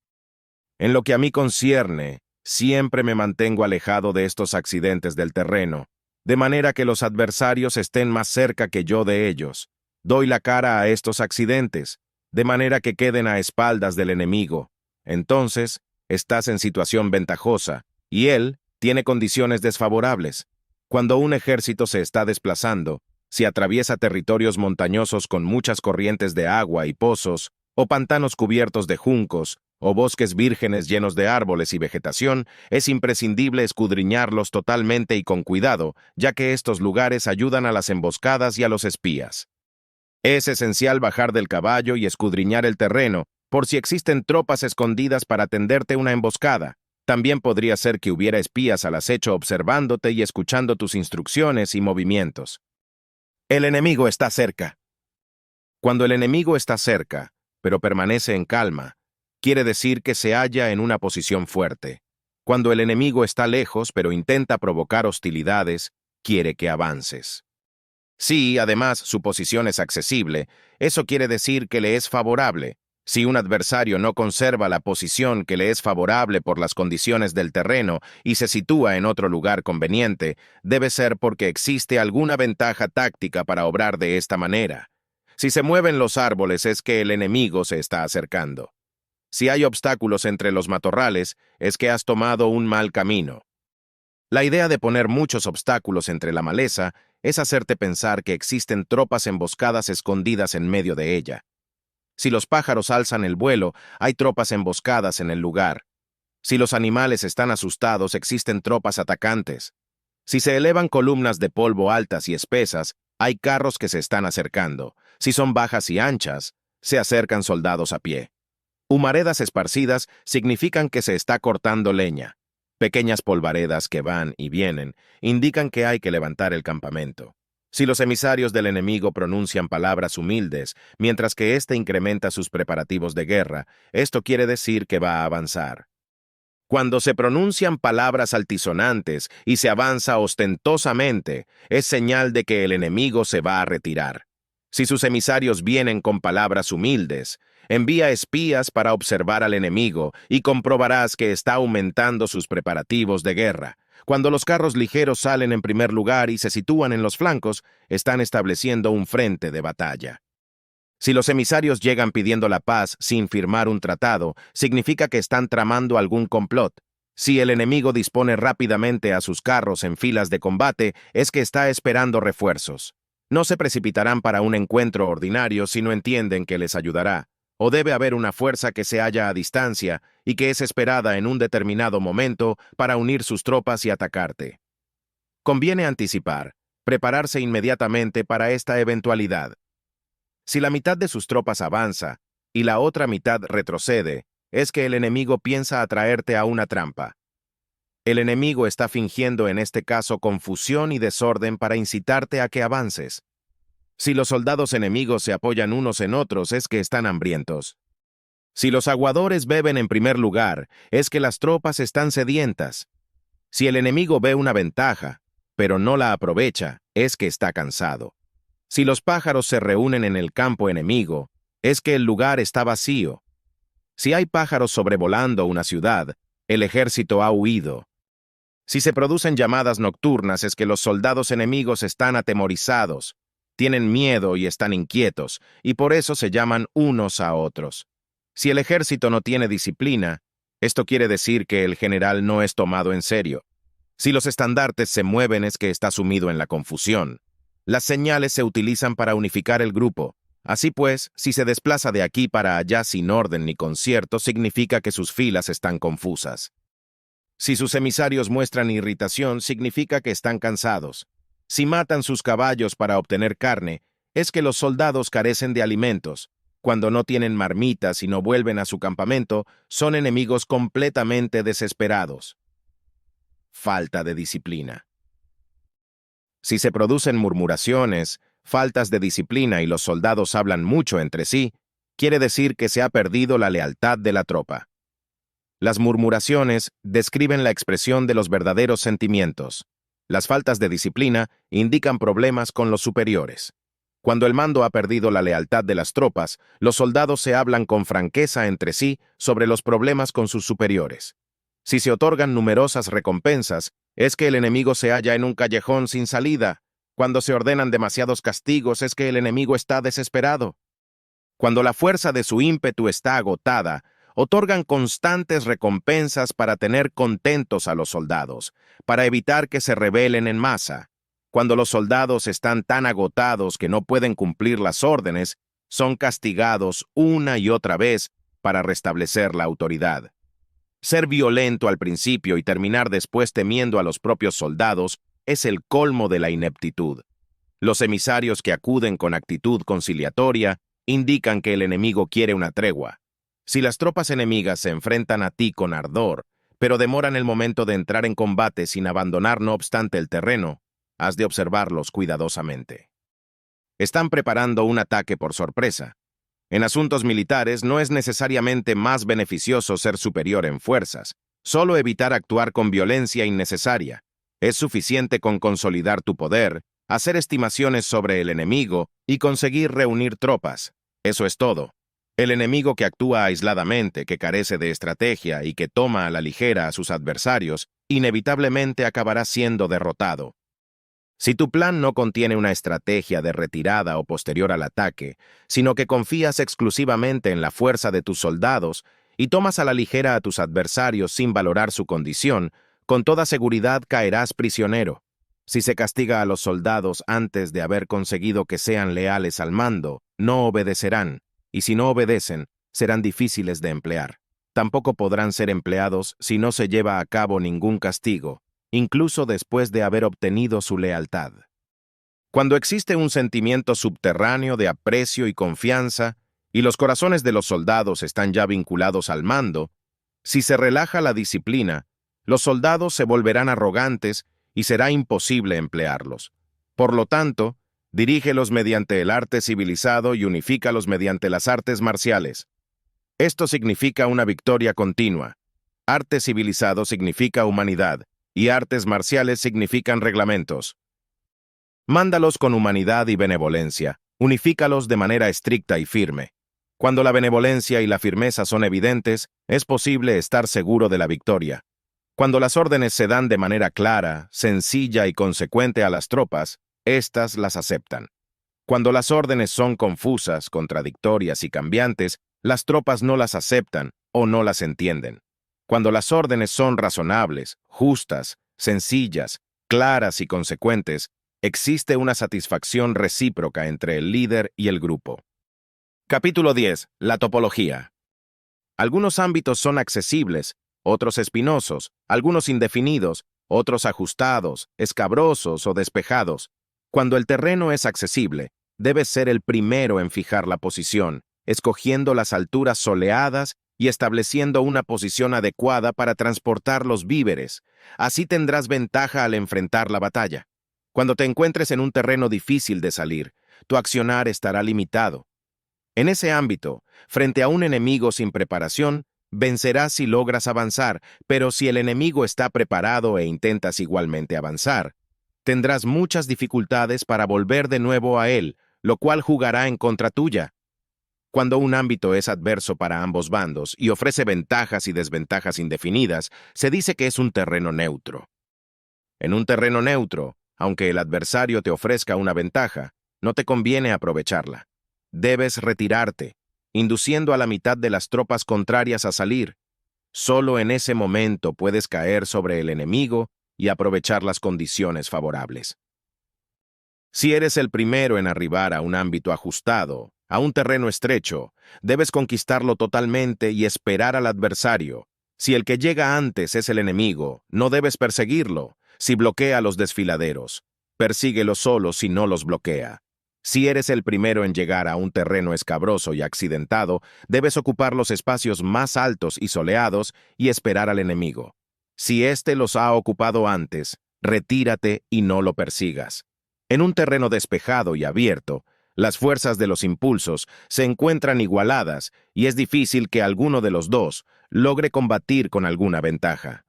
En lo que a mí concierne, siempre me mantengo alejado de estos accidentes del terreno, de manera que los adversarios estén más cerca que yo de ellos. Doy la cara a estos accidentes, de manera que queden a espaldas del enemigo. Entonces, estás en situación ventajosa, y él tiene condiciones desfavorables. Cuando un ejército se está desplazando, si atraviesa territorios montañosos con muchas corrientes de agua y pozos, o pantanos cubiertos de juncos, o bosques vírgenes llenos de árboles y vegetación, es imprescindible escudriñarlos totalmente y con cuidado, ya que estos lugares ayudan a las emboscadas y a los espías. Es esencial bajar del caballo y escudriñar el terreno, por si existen tropas escondidas para tenderte una emboscada. También podría ser que hubiera espías al acecho observándote y escuchando tus instrucciones y movimientos. El enemigo está cerca. Cuando el enemigo está cerca, pero permanece en calma, quiere decir que se halla en una posición fuerte. Cuando el enemigo está lejos, pero intenta provocar hostilidades, quiere que avances. Si, además, su posición es accesible, eso quiere decir que le es favorable. Si un adversario no conserva la posición que le es favorable por las condiciones del terreno y se sitúa en otro lugar conveniente, debe ser porque existe alguna ventaja táctica para obrar de esta manera. Si se mueven los árboles es que el enemigo se está acercando. Si hay obstáculos entre los matorrales, es que has tomado un mal camino. La idea de poner muchos obstáculos entre la maleza es hacerte pensar que existen tropas emboscadas escondidas en medio de ella. Si los pájaros alzan el vuelo, hay tropas emboscadas en el lugar. Si los animales están asustados, existen tropas atacantes. Si se elevan columnas de polvo altas y espesas, hay carros que se están acercando. Si son bajas y anchas, se acercan soldados a pie. Humaredas esparcidas significan que se está cortando leña. Pequeñas polvaredas que van y vienen indican que hay que levantar el campamento. Si los emisarios del enemigo pronuncian palabras humildes, mientras que éste incrementa sus preparativos de guerra, esto quiere decir que va a avanzar. Cuando se pronuncian palabras altisonantes y se avanza ostentosamente, es señal de que el enemigo se va a retirar. Si sus emisarios vienen con palabras humildes, envía espías para observar al enemigo y comprobarás que está aumentando sus preparativos de guerra. Cuando los carros ligeros salen en primer lugar y se sitúan en los flancos, están estableciendo un frente de batalla. Si los emisarios llegan pidiendo la paz sin firmar un tratado, significa que están tramando algún complot. Si el enemigo dispone rápidamente a sus carros en filas de combate, es que está esperando refuerzos. No se precipitarán para un encuentro ordinario si no entienden que les ayudará, o debe haber una fuerza que se halla a distancia y que es esperada en un determinado momento para unir sus tropas y atacarte. Conviene anticipar, prepararse inmediatamente para esta eventualidad. Si la mitad de sus tropas avanza y la otra mitad retrocede, es que el enemigo piensa atraerte a una trampa. El enemigo está fingiendo en este caso confusión y desorden para incitarte a que avances. Si los soldados enemigos se apoyan unos en otros, es que están hambrientos. Si los aguadores beben en primer lugar, es que las tropas están sedientas. Si el enemigo ve una ventaja, pero no la aprovecha, es que está cansado. Si los pájaros se reúnen en el campo enemigo, es que el lugar está vacío. Si hay pájaros sobrevolando una ciudad, el ejército ha huido. Si se producen llamadas nocturnas, es que los soldados enemigos están atemorizados, tienen miedo y están inquietos, y por eso se llaman unos a otros. Si el ejército no tiene disciplina, esto quiere decir que el general no es tomado en serio. Si los estandartes se mueven, es que está sumido en la confusión. Las señales se utilizan para unificar el grupo. Así pues, si se desplaza de aquí para allá sin orden ni concierto, significa que sus filas están confusas. Si sus emisarios muestran irritación, significa que están cansados. Si matan sus caballos para obtener carne, es que los soldados carecen de alimentos. Cuando no tienen marmitas y no vuelven a su campamento, son enemigos completamente desesperados. Falta de disciplina. Si se producen murmuraciones, faltas de disciplina y los soldados hablan mucho entre sí, quiere decir que se ha perdido la lealtad de la tropa. Las murmuraciones describen la expresión de los verdaderos sentimientos. Las faltas de disciplina indican problemas con los superiores. Cuando el mando ha perdido la lealtad de las tropas, los soldados se hablan con franqueza entre sí sobre los problemas con sus superiores. Si se otorgan numerosas recompensas, es que el enemigo se halla en un callejón sin salida. Cuando se ordenan demasiados castigos, es que el enemigo está desesperado. Cuando la fuerza de su ímpetu está agotada, otorgan constantes recompensas para tener contentos a los soldados, para evitar que se rebelen en masa. Cuando los soldados están tan agotados que no pueden cumplir las órdenes, son castigados una y otra vez para restablecer la autoridad. Ser violento al principio y terminar después temiendo a los propios soldados es el colmo de la ineptitud. Los emisarios que acuden con actitud conciliatoria indican que el enemigo quiere una tregua. Si las tropas enemigas se enfrentan a ti con ardor, pero demoran el momento de entrar en combate sin abandonar no obstante el terreno, has de observarlos cuidadosamente. Están preparando un ataque por sorpresa. En asuntos militares no es necesariamente más beneficioso ser superior en fuerzas, solo evitar actuar con violencia innecesaria. Es suficiente con consolidar tu poder, hacer estimaciones sobre el enemigo y conseguir reunir tropas. Eso es todo. El enemigo que actúa aisladamente, que carece de estrategia y que toma a la ligera a sus adversarios, inevitablemente acabará siendo derrotado. Si tu plan no contiene una estrategia de retirada o posterior al ataque, sino que confías exclusivamente en la fuerza de tus soldados y tomas a la ligera a tus adversarios sin valorar su condición, con toda seguridad caerás prisionero. Si se castiga a los soldados antes de haber conseguido que sean leales al mando, no obedecerán, y si no obedecen, serán difíciles de emplear. Tampoco podrán ser empleados si no se lleva a cabo ningún castigo, incluso después de haber obtenido su lealtad. Cuando existe un sentimiento subterráneo de aprecio y confianza, y los corazones de los soldados están ya vinculados al mando, si se relaja la disciplina, los soldados se volverán arrogantes y será imposible emplearlos. Por lo tanto, dirígelos mediante el arte civilizado y unifícalos mediante las artes marciales. Esto significa una victoria continua. Arte civilizado significa humanidad, y artes marciales significan reglamentos. Mándalos con humanidad y benevolencia, unifícalos de manera estricta y firme. Cuando la benevolencia y la firmeza son evidentes, es posible estar seguro de la victoria. Cuando las órdenes se dan de manera clara, sencilla y consecuente a las tropas, éstas las aceptan. Cuando las órdenes son confusas, contradictorias y cambiantes, las tropas no las aceptan o no las entienden. Cuando las órdenes son razonables, justas, sencillas, claras y consecuentes, existe una satisfacción recíproca entre el líder y el grupo. Capítulo 10. La topología. Algunos ámbitos son accesibles, otros espinosos, algunos indefinidos, otros ajustados, escabrosos o despejados. Cuando el terreno es accesible, debes ser el primero en fijar la posición, escogiendo las alturas soleadas y estableciendo una posición adecuada para transportar los víveres. Así tendrás ventaja al enfrentar la batalla. Cuando te encuentres en un terreno difícil de salir, tu accionar estará limitado. En ese ámbito, frente a un enemigo sin preparación, vencerás si logras avanzar, pero si el enemigo está preparado e intentas igualmente avanzar, tendrás muchas dificultades para volver de nuevo a él, lo cual jugará en contra tuya. Cuando un ámbito es adverso para ambos bandos y ofrece ventajas y desventajas indefinidas, se dice que es un terreno neutro. En un terreno neutro, aunque el adversario te ofrezca una ventaja, no te conviene aprovecharla. Debes retirarte, induciendo a la mitad de las tropas contrarias a salir. Solo en ese momento puedes caer sobre el enemigo y aprovechar las condiciones favorables. Si eres el primero en arribar a un ámbito ajustado, a un terreno estrecho, debes conquistarlo totalmente y esperar al adversario. Si el que llega antes es el enemigo, no debes perseguirlo. Si bloquea los desfiladeros, persíguelo solo si no los bloquea. Si eres el primero en llegar a un terreno escabroso y accidentado, debes ocupar los espacios más altos y soleados y esperar al enemigo. Si éste los ha ocupado antes, retírate y no lo persigas. En un terreno despejado y abierto, las fuerzas de los impulsos se encuentran igualadas y es difícil que alguno de los dos logre combatir con alguna ventaja.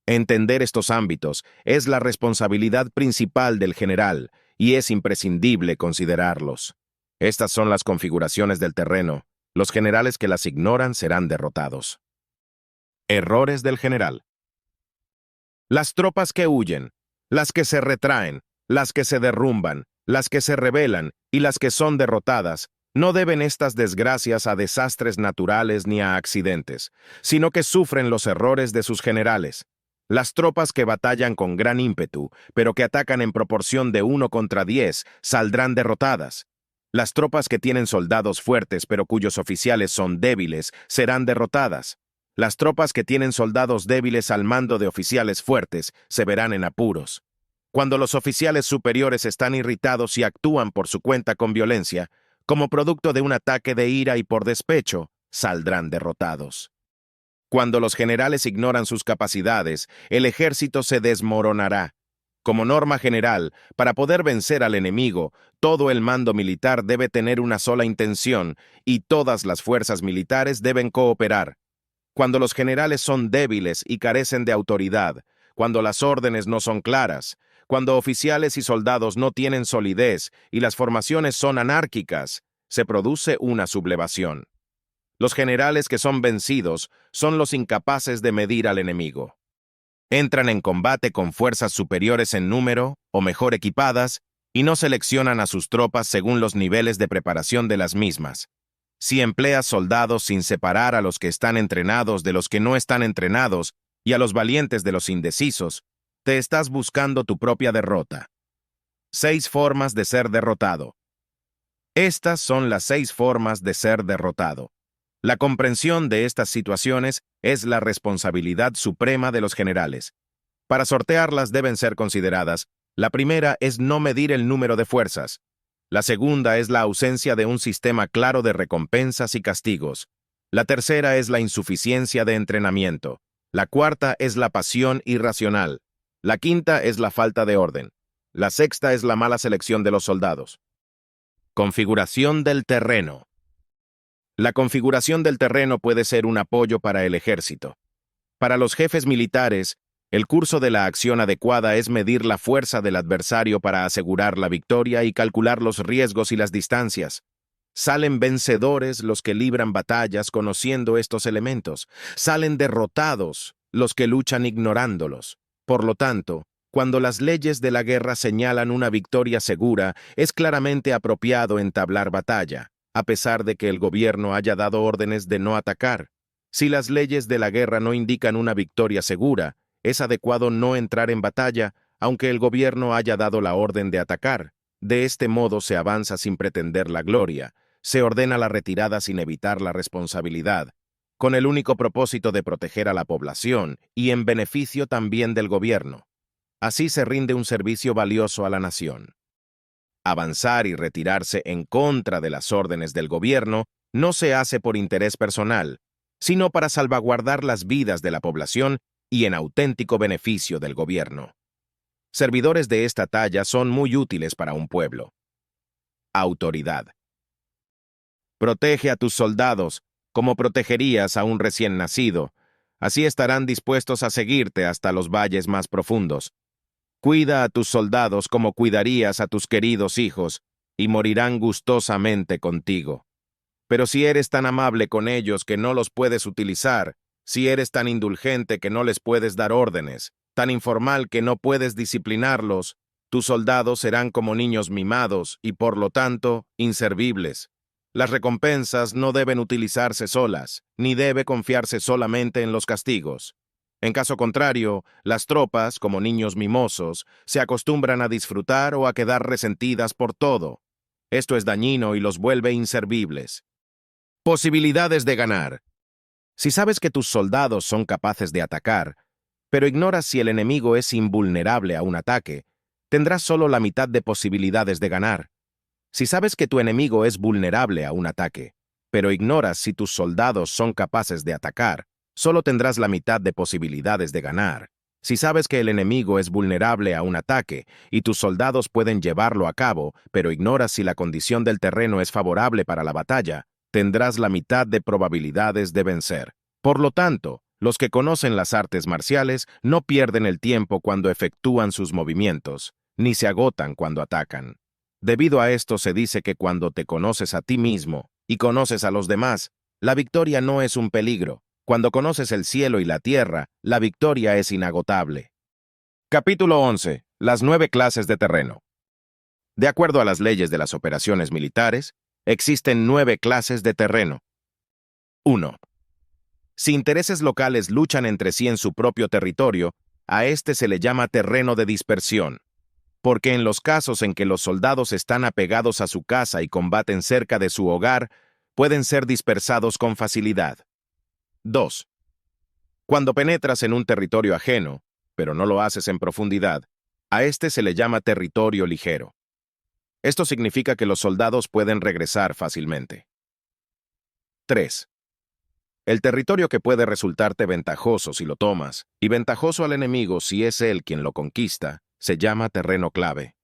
Entender estos ámbitos es la responsabilidad principal del general y es imprescindible considerarlos. Estas son las configuraciones del terreno. Los generales que las ignoran serán derrotados. Errores del general. Las tropas que huyen, las que se retraen, las que se derrumban, las que se rebelan y las que son derrotadas, no deben estas desgracias a desastres naturales ni a accidentes, sino que sufren los errores de sus generales. Las tropas que batallan con gran ímpetu, pero que atacan en proporción de 1 contra 10, saldrán derrotadas. Las tropas que tienen soldados fuertes, pero cuyos oficiales son débiles, serán derrotadas. Las tropas que tienen soldados débiles al mando de oficiales fuertes se verán en apuros. Cuando los oficiales superiores están irritados y actúan por su cuenta con violencia, como producto de un ataque de ira y por despecho, saldrán derrotados. Cuando los generales ignoran sus capacidades, el ejército se desmoronará. Como norma general, para poder vencer al enemigo, todo el mando militar debe tener una sola intención y todas las fuerzas militares deben cooperar. Cuando los generales son débiles y carecen de autoridad, cuando las órdenes no son claras, cuando oficiales y soldados no tienen solidez y las formaciones son anárquicas, se produce una sublevación. Los generales que son vencidos son los incapaces de medir al enemigo. Entran en combate con fuerzas superiores en número o mejor equipadas y no seleccionan a sus tropas según los niveles de preparación de las mismas. Si empleas soldados sin separar a los que están entrenados de los que no están entrenados y a los valientes de los indecisos, te estás buscando tu propia derrota. 6 formas de ser derrotado. Estas son las 6 formas de ser derrotado. La comprensión de estas situaciones es la responsabilidad suprema de los generales. Para sortearlas deben ser consideradas: la primera es no medir el número de fuerzas. La segunda es la ausencia de un sistema claro de recompensas y castigos. La tercera es la insuficiencia de entrenamiento. La cuarta es la pasión irracional. La quinta es la falta de orden. La sexta es la mala selección de los soldados. Configuración del terreno. La configuración del terreno puede ser un apoyo para el ejército. Para los jefes militares, el curso de la acción adecuada es medir la fuerza del adversario para asegurar la victoria y calcular los riesgos y las distancias. Salen vencedores los que libran batallas conociendo estos elementos. Salen derrotados los que luchan ignorándolos. Por lo tanto, cuando las leyes de la guerra señalan una victoria segura, es claramente apropiado entablar batalla, a pesar de que el gobierno haya dado órdenes de no atacar. Si las leyes de la guerra no indican una victoria segura, es adecuado no entrar en batalla, aunque el gobierno haya dado la orden de atacar. De este modo se avanza sin pretender la gloria, se ordena la retirada sin evitar la responsabilidad, con el único propósito de proteger a la población y en beneficio también del gobierno. Así se rinde un servicio valioso a la nación. Avanzar y retirarse en contra de las órdenes del gobierno no se hace por interés personal, sino para salvaguardar las vidas de la población y en auténtico beneficio del gobierno. Servidores de esta talla son muy útiles para un pueblo. Autoridad. Protege a tus soldados como protegerías a un recién nacido. Así estarán dispuestos a seguirte hasta los valles más profundos. Cuida a tus soldados como cuidarías a tus queridos hijos, y morirán gustosamente contigo. Pero si eres tan amable con ellos que no los puedes utilizar, si eres tan indulgente que no les puedes dar órdenes, tan informal que no puedes disciplinarlos, tus soldados serán como niños mimados y, por lo tanto, inservibles. Las recompensas no deben utilizarse solas, ni debe confiarse solamente en los castigos. En caso contrario, las tropas, como niños mimosos, se acostumbran a disfrutar o a quedar resentidas por todo. Esto es dañino y los vuelve inservibles. Posibilidades de ganar. Si sabes que tus soldados son capaces de atacar, pero ignoras si el enemigo es invulnerable a un ataque, tendrás solo la mitad de posibilidades de ganar. Si sabes que tu enemigo es vulnerable a un ataque, pero ignoras si tus soldados son capaces de atacar, solo tendrás la mitad de posibilidades de ganar. Si sabes que el enemigo es vulnerable a un ataque y tus soldados pueden llevarlo a cabo, pero ignoras si la condición del terreno es favorable para la batalla, tendrás la mitad de probabilidades de vencer. Por lo tanto, los que conocen las artes marciales no pierden el tiempo cuando efectúan sus movimientos, ni se agotan cuando atacan. Debido a esto se dice que cuando te conoces a ti mismo y conoces a los demás, la victoria no es un peligro. Cuando conoces el cielo y la tierra, la victoria es inagotable. Capítulo 11. Las 9 clases de terreno. De acuerdo a las leyes de las operaciones militares, existen 9 clases de terreno. 1. Si intereses locales luchan entre sí en su propio territorio, a este se le llama terreno de dispersión, porque en los casos en que los soldados están apegados a su casa y combaten cerca de su hogar, pueden ser dispersados con facilidad. 2. Cuando penetras en un territorio ajeno, pero no lo haces en profundidad, a este se le llama territorio ligero. Esto significa que los soldados pueden regresar fácilmente. 3. El territorio que puede resultarte ventajoso si lo tomas, y ventajoso al enemigo si es él quien lo conquista, se llama terreno clave.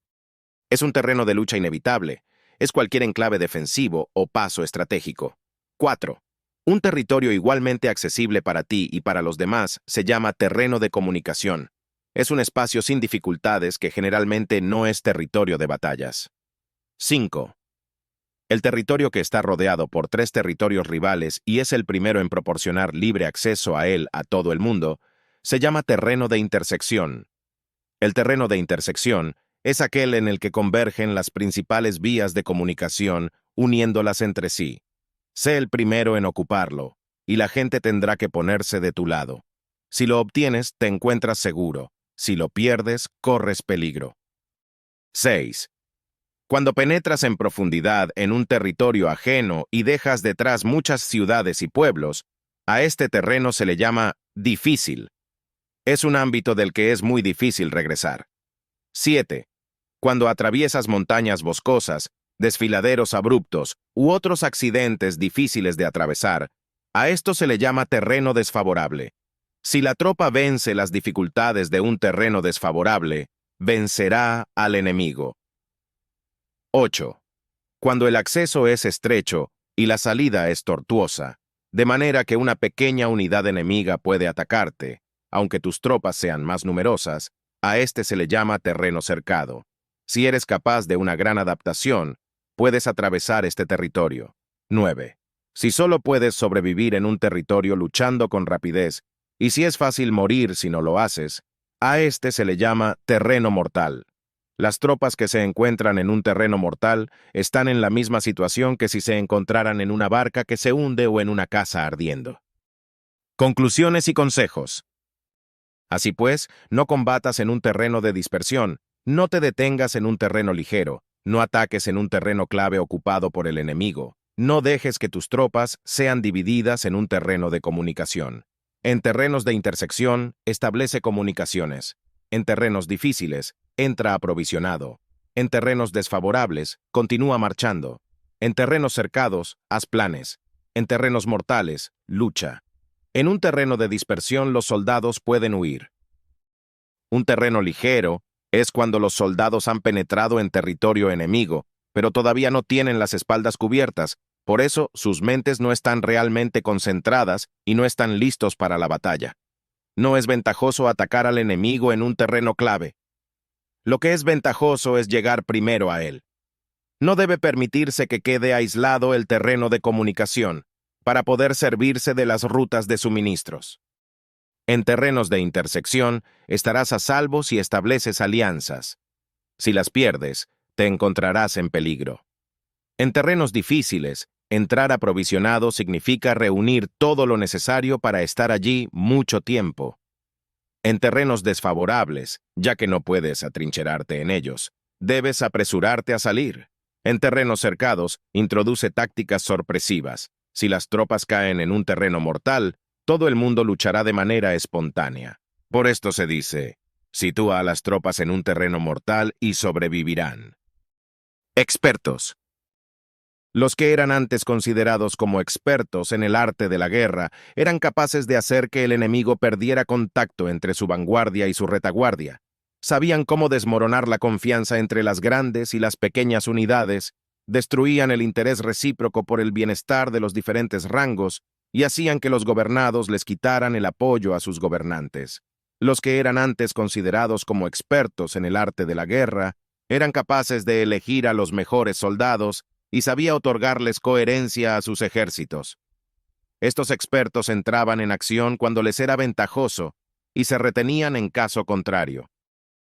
Es un terreno de lucha inevitable, es cualquier enclave defensivo o paso estratégico. 4. Un territorio igualmente accesible para ti y para los demás se llama terreno de comunicación. Es un espacio sin dificultades que generalmente no es territorio de batallas. 5. El territorio que está rodeado por 3 territorios rivales y es el primero en proporcionar libre acceso a él a todo el mundo, se llama terreno de intersección. El terreno de intersección es aquel en el que convergen las principales vías de comunicación, uniéndolas entre sí. Sé el primero en ocuparlo, y la gente tendrá que ponerse de tu lado. Si lo obtienes, te encuentras seguro. Si lo pierdes, corres peligro. 6. Cuando penetras en profundidad en un territorio ajeno y dejas detrás muchas ciudades y pueblos, a este terreno se le llama difícil. Es un ámbito del que es muy difícil regresar. 7. Cuando atraviesas montañas boscosas, desfiladeros abruptos u otros accidentes difíciles de atravesar, a esto se le llama terreno desfavorable. Si la tropa vence las dificultades de un terreno desfavorable, vencerá al enemigo. 8. Cuando el acceso es estrecho y la salida es tortuosa, de manera que una pequeña unidad enemiga puede atacarte, aunque tus tropas sean más numerosas, a este se le llama terreno cercado. Si eres capaz de una gran adaptación, puedes atravesar este territorio. 9. Si solo puedes sobrevivir en un territorio luchando con rapidez, Y si es fácil morir si no lo haces, a este se le llama terreno mortal. Las tropas que se encuentran en un terreno mortal están en la misma situación que si se encontraran en una barca que se hunde o en una casa ardiendo. Conclusiones y consejos. Así pues, no combatas en un terreno de dispersión, no te detengas en un terreno ligero, no ataques en un terreno clave ocupado por el enemigo, no dejes que tus tropas sean divididas en un terreno de comunicación. En terrenos de intersección, establece comunicaciones. En terrenos difíciles, entra aprovisionado. En terrenos desfavorables, continúa marchando. En terrenos cercados, haz planes. En terrenos mortales, lucha. En un terreno de dispersión los soldados pueden huir. Un terreno ligero es cuando los soldados han penetrado en territorio enemigo, pero todavía no tienen las espaldas cubiertas, por eso sus mentes no están realmente concentradas y no están listos para la batalla. No es ventajoso atacar al enemigo en un terreno clave. Lo que es ventajoso es llegar primero a él. No debe permitirse que quede aislado el terreno de comunicación para poder servirse de las rutas de suministros. En terrenos de intersección, estarás a salvo si estableces alianzas. Si las pierdes, te encontrarás en peligro. En terrenos difíciles, entrar aprovisionado significa reunir todo lo necesario para estar allí mucho tiempo. En terrenos desfavorables, ya que no puedes atrincherarte en ellos, debes apresurarte a salir. En terrenos cercados, introduce tácticas sorpresivas. Si las tropas caen en un terreno mortal, todo el mundo luchará de manera espontánea. Por esto se dice, sitúa a las tropas en un terreno mortal y sobrevivirán. Expertos. Los que eran antes considerados como expertos en el arte de la guerra eran capaces de hacer que el enemigo perdiera contacto entre su vanguardia y su retaguardia. Sabían cómo desmoronar la confianza entre las grandes y las pequeñas unidades, destruían el interés recíproco por el bienestar de los diferentes rangos y hacían que los gobernados les quitaran el apoyo a sus gobernantes. Los que eran antes considerados como expertos en el arte de la guerra eran capaces de elegir a los mejores soldados y sabía otorgarles coherencia a sus ejércitos. Estos expertos entraban en acción cuando les era ventajoso y se retenían en caso contrario.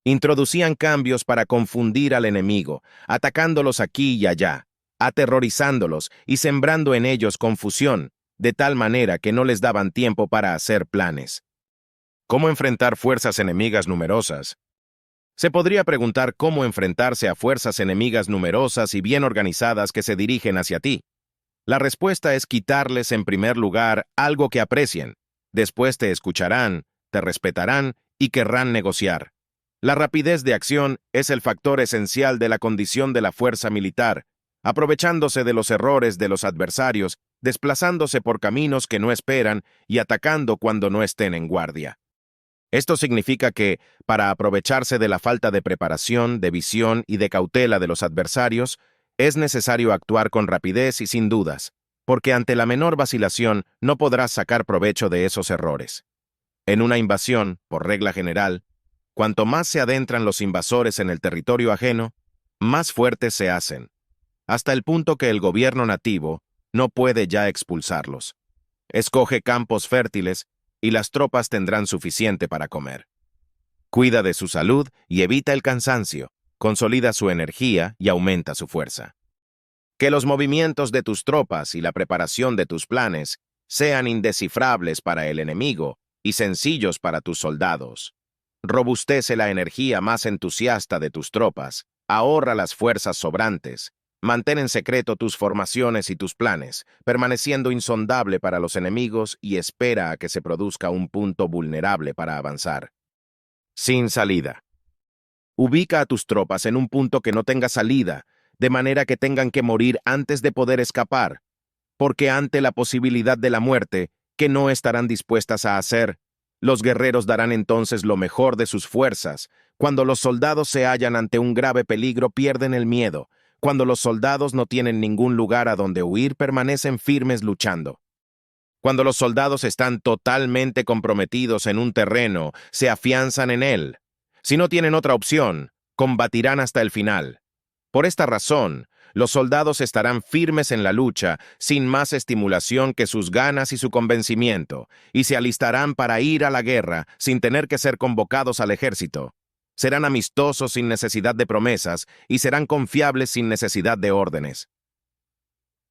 Introducían cambios para confundir al enemigo, atacándolos aquí y allá, aterrorizándolos y sembrando en ellos confusión, de tal manera que no les daban tiempo para hacer planes. ¿Cómo enfrentar fuerzas enemigas numerosas? Se podría preguntar cómo enfrentarse a fuerzas enemigas numerosas y bien organizadas que se dirigen hacia ti. La respuesta es quitarles en primer lugar algo que aprecien. Después te escucharán, te respetarán y querrán negociar. La rapidez de acción es el factor esencial de la condición de la fuerza militar, aprovechándose de los errores de los adversarios, desplazándose por caminos que no esperan y atacando cuando no estén en guardia. Esto significa que, para aprovecharse de la falta de preparación, de visión y de cautela de los adversarios, es necesario actuar con rapidez y sin dudas, porque ante la menor vacilación no podrás sacar provecho de esos errores. En una invasión, por regla general, cuanto más se adentran los invasores en el territorio ajeno, más fuertes se hacen, hasta el punto que el gobierno nativo no puede ya expulsarlos. Escoge campos fértiles y las tropas tendrán suficiente para comer. Cuida de su salud y evita el cansancio, consolida su energía y aumenta su fuerza. Que los movimientos de tus tropas y la preparación de tus planes sean indescifrables para el enemigo y sencillos para tus soldados. Robustece la energía más entusiasta de tus tropas, ahorra las fuerzas sobrantes, mantén en secreto tus formaciones y tus planes, permaneciendo insondable para los enemigos y espera a que se produzca un punto vulnerable para avanzar. Sin salida. Ubica a tus tropas en un punto que no tenga salida, de manera que tengan que morir antes de poder escapar, porque ante la posibilidad de la muerte, que no estarán dispuestas a hacer, los guerreros darán entonces lo mejor de sus fuerzas. Cuando los soldados se hallan ante un grave peligro, pierden el miedo. Cuando los soldados no tienen ningún lugar a donde huir, permanecen firmes luchando. Cuando los soldados están totalmente comprometidos en un terreno, se afianzan en él. Si no tienen otra opción, combatirán hasta el final. Por esta razón, Los soldados estarán firmes en la lucha, sin más estimulación que sus ganas y su convencimiento, y se alistarán para ir a la guerra sin tener que ser convocados al ejército. Serán amistosos sin necesidad de promesas y serán confiables sin necesidad de órdenes.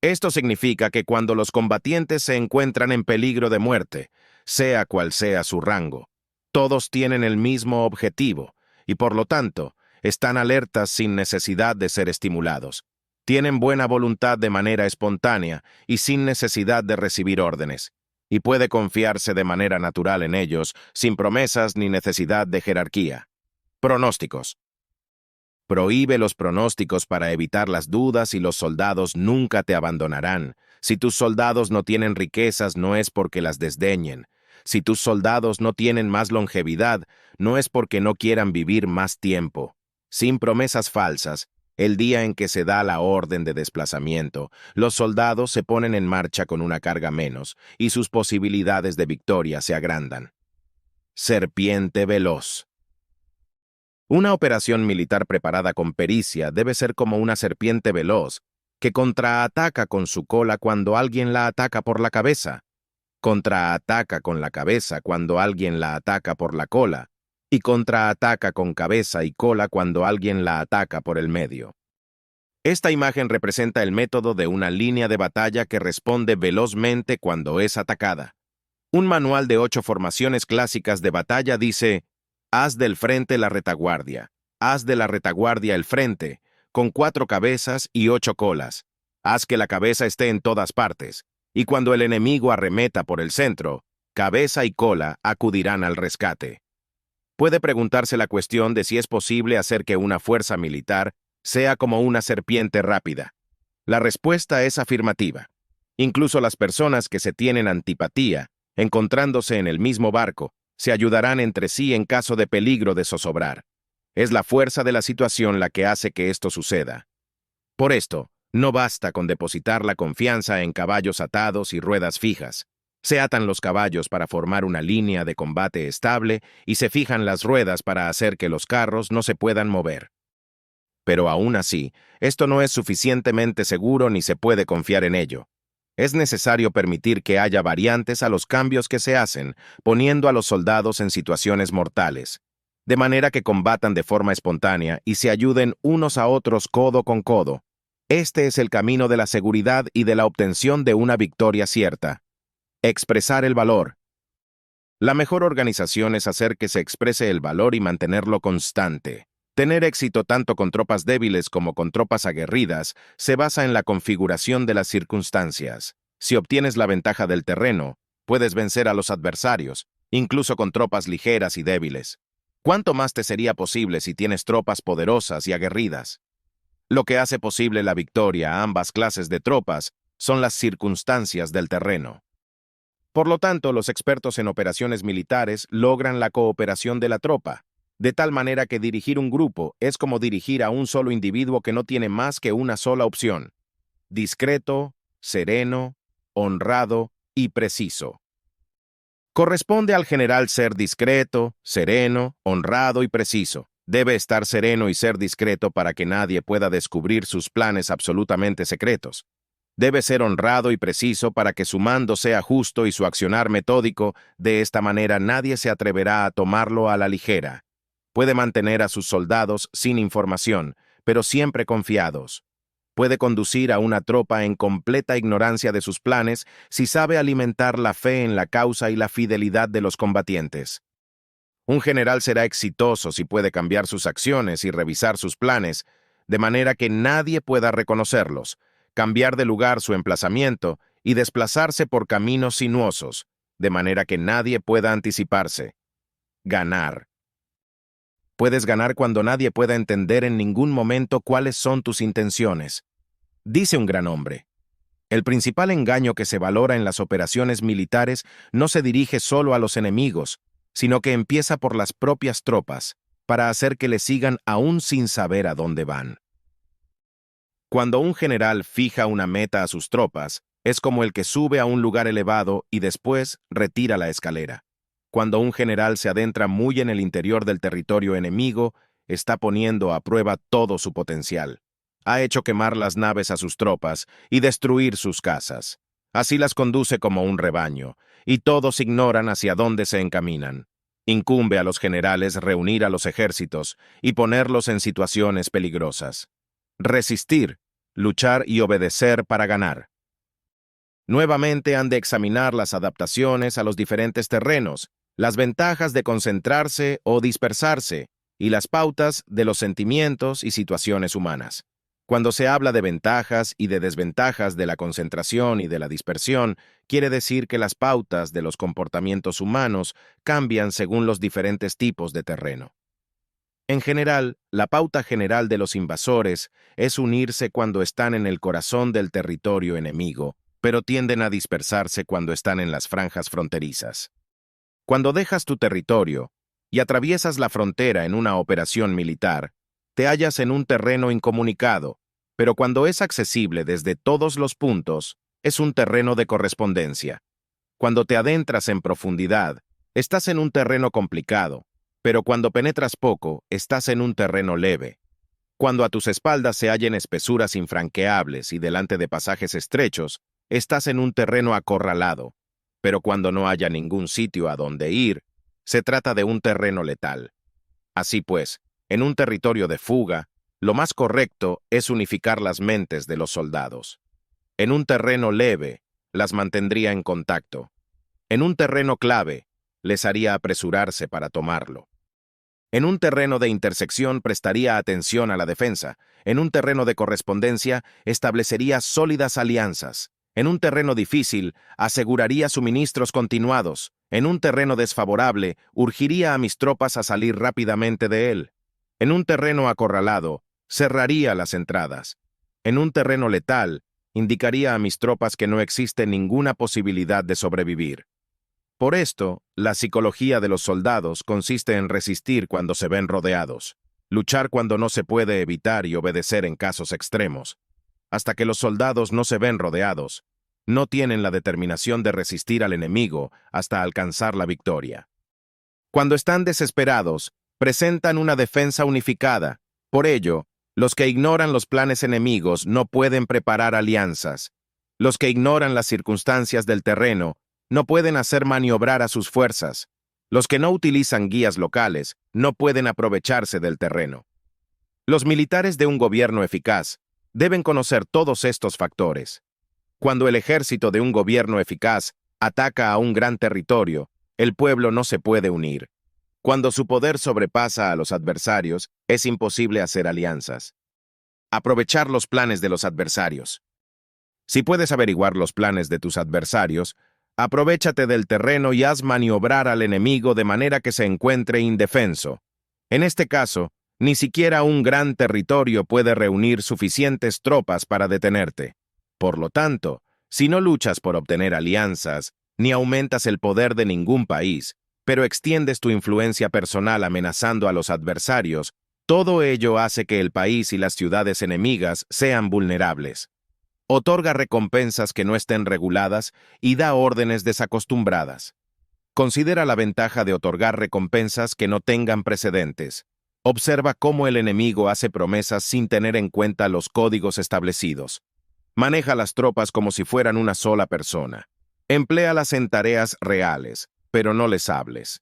Esto significa que cuando los combatientes se encuentran en peligro de muerte, sea cual sea su rango, todos tienen el mismo objetivo y por lo tanto están alertas sin necesidad de ser estimulados. Tienen buena voluntad de manera espontánea y sin necesidad de recibir órdenes, y puede confiarse de manera natural en ellos, sin promesas ni necesidad de jerarquía. Pronósticos. Prohíbe los pronósticos para evitar las dudas y los soldados nunca te abandonarán. Si tus soldados no tienen riquezas, no es porque las desdeñen. Si tus soldados no tienen más longevidad, no es porque no quieran vivir más tiempo. Sin promesas falsas, el día en que se da la orden de desplazamiento, los soldados se ponen en marcha con una carga menos y sus posibilidades de victoria se agrandan. Serpiente veloz. Una operación militar preparada con pericia debe ser como una serpiente veloz, que contraataca con su cola cuando alguien la ataca por la cabeza, contraataca con la cabeza cuando alguien la ataca por la cola, y contraataca con cabeza y cola cuando alguien la ataca por el medio. Esta imagen representa el método de una línea de batalla que responde velozmente cuando es atacada. Un manual de 8 formaciones clásicas de batalla dice: haz del frente la retaguardia, haz de la retaguardia el frente, con 4 cabezas y 8 colas. Haz que la cabeza esté en todas partes, y cuando el enemigo arremeta por el centro, cabeza y cola acudirán al rescate. Puede preguntarse la cuestión de si es posible hacer que una fuerza militar sea como una serpiente rápida. La respuesta es afirmativa. Incluso las personas que se tienen antipatía, encontrándose en el mismo barco, se ayudarán entre sí en caso de peligro de zozobrar. Es la fuerza de la situación la que hace que esto suceda. Por esto, no basta con depositar la confianza en caballos atados y ruedas fijas. Se atan los caballos para formar una línea de combate estable y se fijan las ruedas para hacer que los carros no se puedan mover. Pero aún así, esto no es suficientemente seguro ni se puede confiar en ello. Es necesario permitir que haya variantes a los cambios que se hacen, poniendo a los soldados en situaciones mortales, de manera que combatan de forma espontánea y se ayuden unos a otros codo con codo. Este es el camino de la seguridad y de la obtención de una victoria cierta. Expresar el valor. La mejor organización es hacer que se exprese el valor y mantenerlo constante. Tener éxito tanto con tropas débiles como con tropas aguerridas se basa en la configuración de las circunstancias. Si obtienes la ventaja del terreno, puedes vencer a los adversarios, incluso con tropas ligeras y débiles. ¿Cuánto más te sería posible si tienes tropas poderosas y aguerridas? Lo que hace posible la victoria a ambas clases de tropas son las circunstancias del terreno. Por lo tanto, los expertos en operaciones militares logran la cooperación de la tropa, de tal manera que dirigir un grupo es como dirigir a un solo individuo que no tiene más que una sola opción: discreto, sereno, honrado y preciso. Corresponde al general ser discreto, sereno, honrado y preciso. Debe estar sereno y ser discreto para que nadie pueda descubrir sus planes absolutamente secretos. Debe ser honrado y preciso para que su mando sea justo y su accionar metódico. De esta manera nadie se atreverá a tomarlo a la ligera. Puede mantener a sus soldados sin información, pero siempre confiados. Puede conducir a una tropa en completa ignorancia de sus planes si sabe alimentar la fe en la causa y la fidelidad de los combatientes. Un general será exitoso si puede cambiar sus acciones y revisar sus planes, de manera que nadie pueda reconocerlos, cambiar de lugar su emplazamiento y desplazarse por caminos sinuosos, de manera que nadie pueda anticiparse. Ganar. Puedes ganar cuando nadie pueda entender en ningún momento cuáles son tus intenciones. Dice un gran hombre: el principal engaño que se valora en las operaciones militares no se dirige solo a los enemigos, sino que empieza por las propias tropas, para hacer que le sigan aún sin saber a dónde van. Cuando un general fija una meta a sus tropas, es como el que sube a un lugar elevado y después retira la escalera. Cuando un general se adentra muy en el interior del territorio enemigo, está poniendo a prueba todo su potencial. ha hecho quemar las naves a sus tropas y destruir sus casas. Así las conduce como un rebaño, y todos ignoran hacia dónde se encaminan. Incumbe a los generales reunir a los ejércitos y ponerlos en situaciones peligrosas. Resistir, luchar y obedecer para ganar. Nuevamente han de examinar las adaptaciones a los diferentes terrenos, las ventajas de concentrarse o dispersarse, y las pautas de los sentimientos y situaciones humanas. Cuando se habla de ventajas y de desventajas de la concentración y de la dispersión, quiere decir que las pautas de los comportamientos humanos cambian según los diferentes tipos de terreno. En general, la pauta general de los invasores es unirse cuando están en el corazón del territorio enemigo, pero tienden a dispersarse cuando están en las franjas fronterizas. Cuando dejas tu territorio y atraviesas la frontera en una operación militar, te hallas en un terreno incomunicado, pero cuando es accesible desde todos los puntos, es un terreno de correspondencia. Cuando te adentras en profundidad, estás en un terreno complicado, pero cuando penetras poco, estás en un terreno leve. Cuando a tus espaldas se hallen espesuras infranqueables y delante de pasajes estrechos, estás en un terreno acorralado, pero cuando no haya ningún sitio a donde ir, se trata de un terreno letal. Así pues, en un territorio de fuga, lo más correcto es unificar las mentes de los soldados. En un terreno leve, las mantendría en contacto. En un terreno clave, les haría apresurarse para tomarlo. En un terreno de intersección prestaría atención a la defensa. En un terreno de correspondencia establecería sólidas alianzas. En un terreno difícil aseguraría suministros continuados. En un terreno desfavorable urgiría a mis tropas a salir rápidamente de él. En un terreno acorralado cerraría las entradas. En un terreno letal indicaría a mis tropas que no existe ninguna posibilidad de sobrevivir. Por esto, la psicología de los soldados consiste en resistir cuando se ven rodeados, luchar cuando no se puede evitar y obedecer en casos extremos. Hasta que los soldados no se ven rodeados, no tienen la determinación de resistir al enemigo hasta alcanzar la victoria. Cuando están desesperados, presentan una defensa unificada. Por ello, los que ignoran los planes enemigos no pueden preparar alianzas. Los que ignoran las circunstancias del terreno no pueden hacer maniobrar a sus fuerzas. Los que no utilizan guías locales no pueden aprovecharse del terreno. Los militares de un gobierno eficaz deben conocer todos estos factores. Cuando el ejército de un gobierno eficaz ataca a un gran territorio, el pueblo no se puede unir. Cuando su poder sobrepasa a los adversarios, es imposible hacer alianzas. Aprovechar los planes de los adversarios. Si puedes averiguar los planes de tus adversarios, aprovéchate del terreno y haz maniobrar al enemigo de manera que se encuentre indefenso. En este caso, ni siquiera un gran territorio puede reunir suficientes tropas para detenerte. Por lo tanto, si no luchas por obtener alianzas, ni aumentas el poder de ningún país, pero extiendes tu influencia personal amenazando a los adversarios, todo ello hace que el país y las ciudades enemigas sean vulnerables. Otorga recompensas que no estén reguladas y da órdenes desacostumbradas. Considera la ventaja de otorgar recompensas que no tengan precedentes. Observa cómo el enemigo hace promesas sin tener en cuenta los códigos establecidos. Maneja las tropas como si fueran una sola persona. Empléalas en tareas reales, pero no les hables.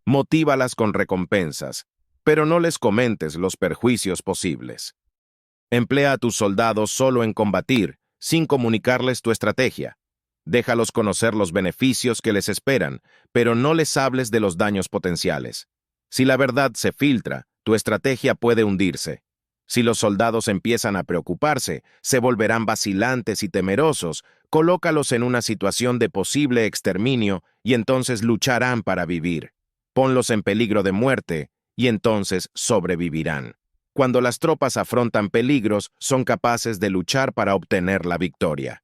Motívalas con recompensas, pero no les comentes los perjuicios posibles. Emplea a tus soldados solo en combatir, sin comunicarles tu estrategia. Déjalos conocer los beneficios que les esperan, pero no les hables de los daños potenciales. Si la verdad se filtra, tu estrategia puede hundirse. Si los soldados empiezan a preocuparse, se volverán vacilantes y temerosos, colócalos en una situación de posible exterminio y entonces lucharán para vivir. Ponlos en peligro de muerte y entonces sobrevivirán. Cuando las tropas afrontan peligros, son capaces de luchar para obtener la victoria.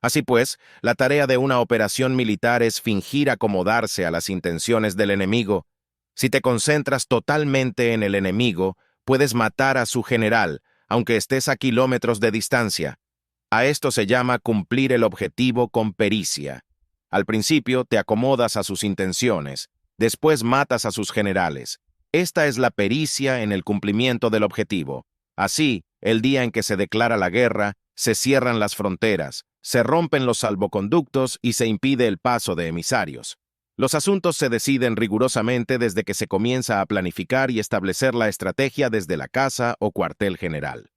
Así pues, la tarea de una operación militar es fingir acomodarse a las intenciones del enemigo. Si te concentras totalmente en el enemigo, puedes matar a su general, aunque estés a kilómetros de distancia. A esto se llama cumplir el objetivo con pericia. Al principio te acomodas a sus intenciones, después matas a sus generales. Esta es la pericia en el cumplimiento del objetivo. Así, El día en que se declara la guerra, se cierran las fronteras, se rompen los salvoconductos y se impide el paso de emisarios. Los asuntos se deciden rigurosamente desde que se comienza a planificar y establecer la estrategia desde la casa o cuartel general.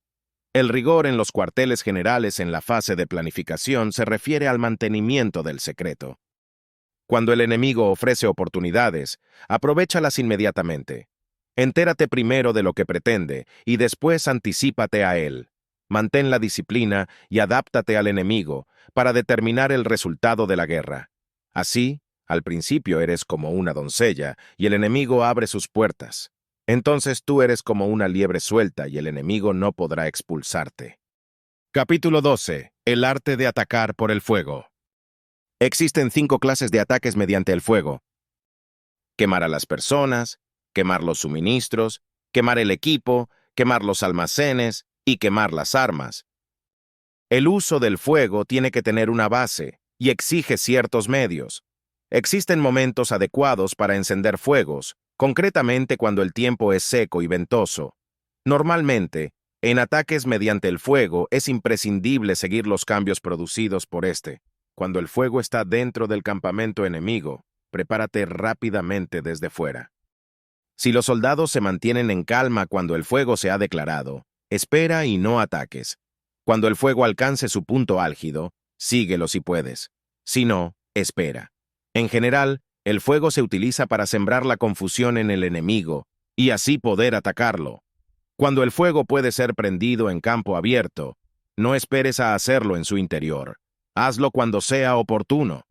El rigor en los cuarteles generales en la fase de planificación se refiere al mantenimiento del secreto. Cuando el enemigo ofrece oportunidades, aprovéchalas inmediatamente. Entérate primero de lo que pretende y después anticípate a él. Mantén la disciplina y adáptate al enemigo para determinar el resultado de la guerra. Así, al principio eres como una doncella y el enemigo abre sus puertas. Entonces tú eres como una liebre suelta y el enemigo no podrá expulsarte. Capítulo 12. El arte de atacar por el fuego. Existen 5 clases de ataques mediante el fuego: quemar a las personas, quemar los suministros, quemar el equipo, quemar los almacenes y quemar las armas. El uso del fuego tiene que tener una base y exige ciertos medios. Existen momentos adecuados para encender fuegos, concretamente cuando el tiempo es seco y ventoso. Normalmente, en ataques mediante el fuego es imprescindible seguir los cambios producidos por este. Cuando el fuego está dentro del campamento enemigo, prepárate rápidamente desde fuera. Si los soldados se mantienen en calma cuando el fuego se ha declarado, espera y no ataques. Cuando el fuego alcance su punto álgido, síguelo si puedes. Si no, espera. En general, el fuego se utiliza para sembrar la confusión en el enemigo y así poder atacarlo. Cuando el fuego puede ser prendido en campo abierto, no esperes a hacerlo en su interior. Hazlo cuando sea oportuno.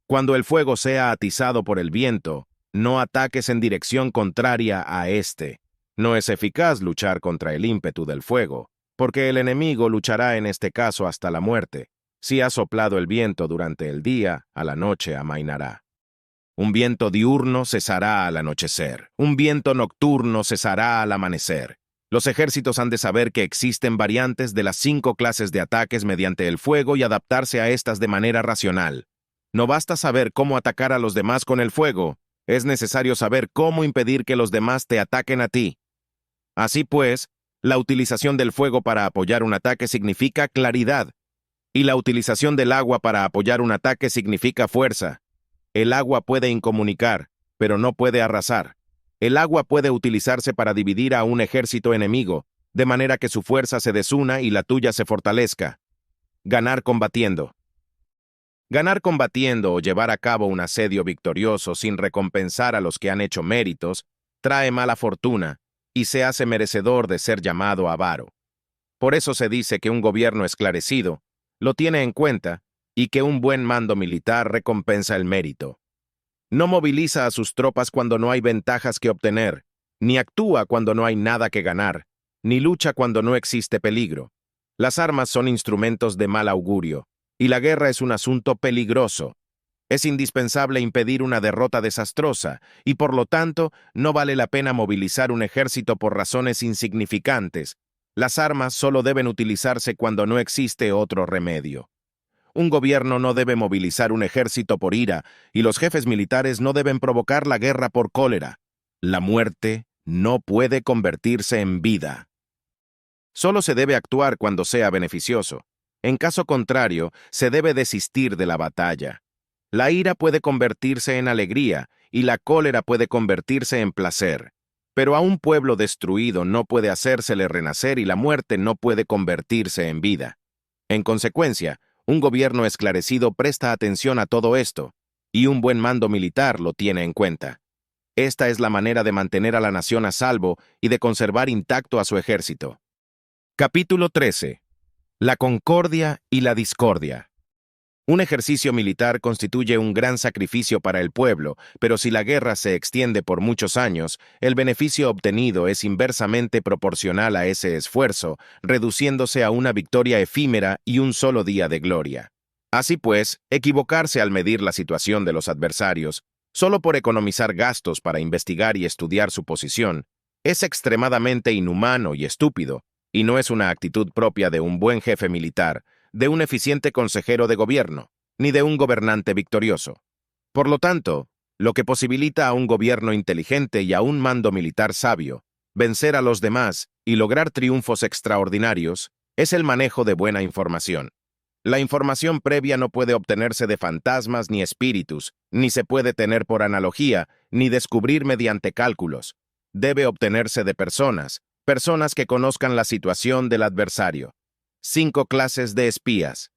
Cuando el fuego sea atizado por el viento, no ataques en dirección contraria a este. No es eficaz luchar contra el ímpetu del fuego, porque el enemigo luchará en este caso hasta la muerte. Si ha soplado el viento durante el día, a la noche amainará. Un viento diurno cesará al anochecer. Un viento nocturno cesará al amanecer. Los ejércitos han de saber que existen variantes de las 5 clases de ataques mediante el fuego y adaptarse a estas de manera racional. No basta saber cómo atacar a los demás con el fuego, es necesario saber cómo impedir que los demás te ataquen a ti. Así pues, la utilización del fuego para apoyar un ataque significa claridad, y la utilización del agua para apoyar un ataque significa fuerza. El agua puede incomunicar, pero no puede arrasar. El agua puede utilizarse para dividir a un ejército enemigo, de manera que su fuerza se desuna y la tuya se fortalezca. Ganar combatiendo. Ganar combatiendo o llevar a cabo un asedio victorioso sin recompensar a los que han hecho méritos, trae mala fortuna y se hace merecedor de ser llamado avaro. Por eso se dice que un gobierno esclarecido lo tiene en cuenta y que un buen mando militar recompensa el mérito. No moviliza a sus tropas cuando no hay ventajas que obtener, ni actúa cuando no hay nada que ganar, ni lucha cuando no existe peligro. Las armas son instrumentos de mal augurio, y la guerra es un asunto peligroso. Es indispensable impedir una derrota desastrosa, y por lo tanto, no vale la pena movilizar un ejército por razones insignificantes. Las armas solo deben utilizarse cuando no existe otro remedio. Un gobierno no debe movilizar un ejército por ira, y los jefes militares no deben provocar la guerra por cólera. La muerte no puede convertirse en vida. Solo se debe actuar cuando sea beneficioso. En caso contrario, se debe desistir de la batalla. La ira puede convertirse en alegría, y la cólera puede convertirse en placer. Pero a un pueblo destruido no puede hacérsele renacer y la muerte no puede convertirse en vida. En consecuencia, un gobierno esclarecido presta atención a todo esto, y un buen mando militar lo tiene en cuenta. Esta es la manera de mantener a la nación a salvo y de conservar intacto a su ejército. Capítulo 13. La concordia y la discordia. Un ejercicio militar constituye un gran sacrificio para el pueblo, pero si la guerra se extiende por muchos años, el beneficio obtenido es inversamente proporcional a ese esfuerzo, reduciéndose a una victoria efímera y un solo día de gloria. Así pues, equivocarse al medir la situación de los adversarios, solo por economizar gastos para investigar y estudiar su posición, es extremadamente inhumano y estúpido, y no es una actitud propia de un buen jefe militar, de un eficiente consejero de gobierno, ni de un gobernante victorioso. Por lo tanto, lo que posibilita a un gobierno inteligente y a un mando militar sabio vencer a los demás y lograr triunfos extraordinarios es el manejo de buena información. La información previa no puede obtenerse de fantasmas ni espíritus, ni se puede tener por analogía, ni descubrir mediante cálculos. Debe obtenerse de personas que conozcan la situación del adversario. 5 clases de espías.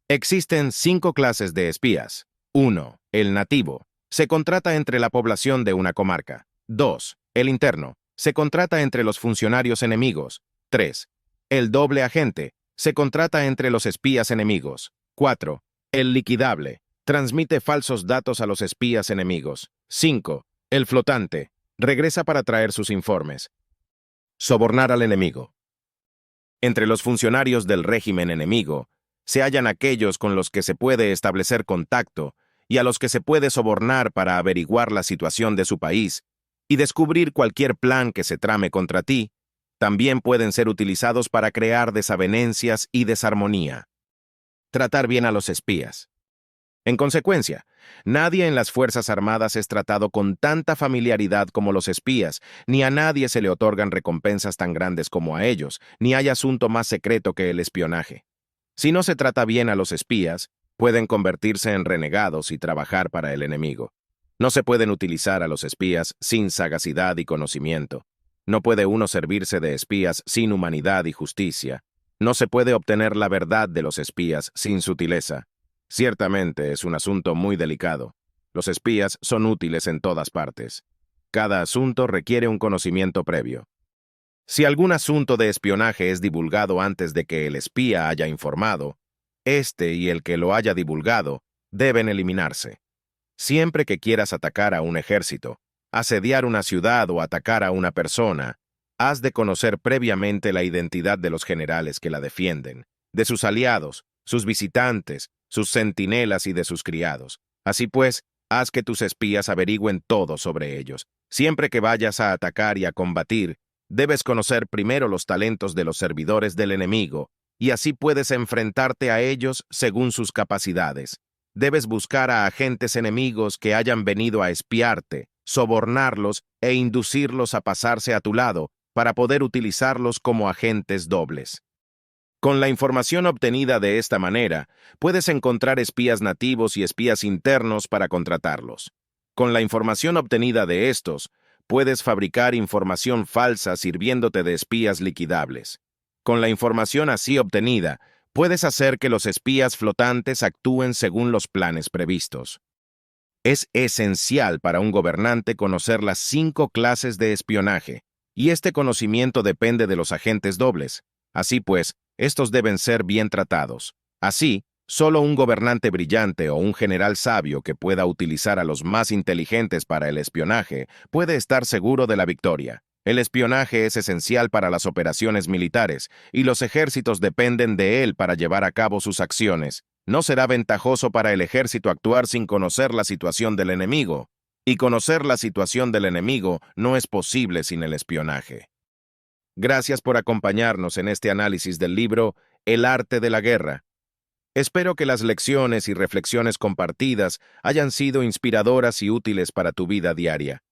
Existen 5 clases de espías. 1. El nativo. Se contrata entre la población de una comarca. 2. El interno. Se contrata entre los funcionarios enemigos. 3. El doble agente. Se contrata entre los espías enemigos. 4. El liquidable. Transmite falsos datos a los espías enemigos. 5. El flotante. Regresa para traer sus informes. Sobornar al enemigo. Entre los funcionarios del régimen enemigo, se hallan aquellos con los que se puede establecer contacto y a los que se puede sobornar para averiguar la situación de su país y descubrir cualquier plan que se trame contra ti. También pueden ser utilizados para crear desavenencias y desarmonía. Tratar bien a los espías. En consecuencia, nadie en las Fuerzas Armadas es tratado con tanta familiaridad como los espías, ni a nadie se le otorgan recompensas tan grandes como a ellos, ni hay asunto más secreto que el espionaje. Si no se trata bien a los espías, pueden convertirse en renegados y trabajar para el enemigo. No se pueden utilizar a los espías sin sagacidad y conocimiento. No puede uno servirse de espías sin humanidad y justicia. No se puede obtener la verdad de los espías sin sutileza. Ciertamente es un asunto muy delicado. Los espías son útiles en todas partes. Cada asunto requiere un conocimiento previo. Si algún asunto de espionaje es divulgado antes de que el espía haya informado, este y el que lo haya divulgado deben eliminarse. Siempre que quieras atacar a un ejército, asediar una ciudad o atacar a una persona, has de conocer previamente la identidad de los generales que la defienden, de sus aliados, sus visitantes, sus centinelas y de sus criados. Así pues, haz que tus espías averigüen todo sobre ellos. Siempre que vayas a atacar y a combatir, debes conocer primero los talentos de los servidores del enemigo, y así puedes enfrentarte a ellos según sus capacidades. Debes buscar a agentes enemigos que hayan venido a espiarte, sobornarlos e inducirlos a pasarse a tu lado para poder utilizarlos como agentes dobles. Con la información obtenida de esta manera, puedes encontrar espías nativos y espías internos para contratarlos. Con la información obtenida de estos, puedes fabricar información falsa sirviéndote de espías liquidables. Con la información así obtenida, puedes hacer que los espías flotantes actúen según los planes previstos. Es esencial para un gobernante conocer las 5 clases de espionaje, y este conocimiento depende de los agentes dobles. Así pues, estos deben ser bien tratados. Así, solo un gobernante brillante o un general sabio que pueda utilizar a los más inteligentes para el espionaje puede estar seguro de la victoria. El espionaje es esencial para las operaciones militares, y los ejércitos dependen de él para llevar a cabo sus acciones. No será ventajoso para el ejército actuar sin conocer la situación del enemigo, y conocer la situación del enemigo no es posible sin el espionaje. Gracias por acompañarnos en este análisis del libro El arte de la guerra. Espero que las lecciones y reflexiones compartidas hayan sido inspiradoras y útiles para tu vida diaria.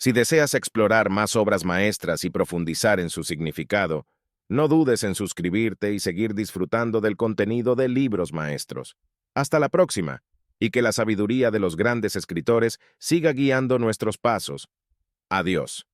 Si deseas explorar más obras maestras y profundizar en su significado, no dudes en suscribirte y seguir disfrutando del contenido de Libros Maestros. Hasta la próxima, y que la sabiduría de los grandes escritores siga guiando nuestros pasos. Adiós.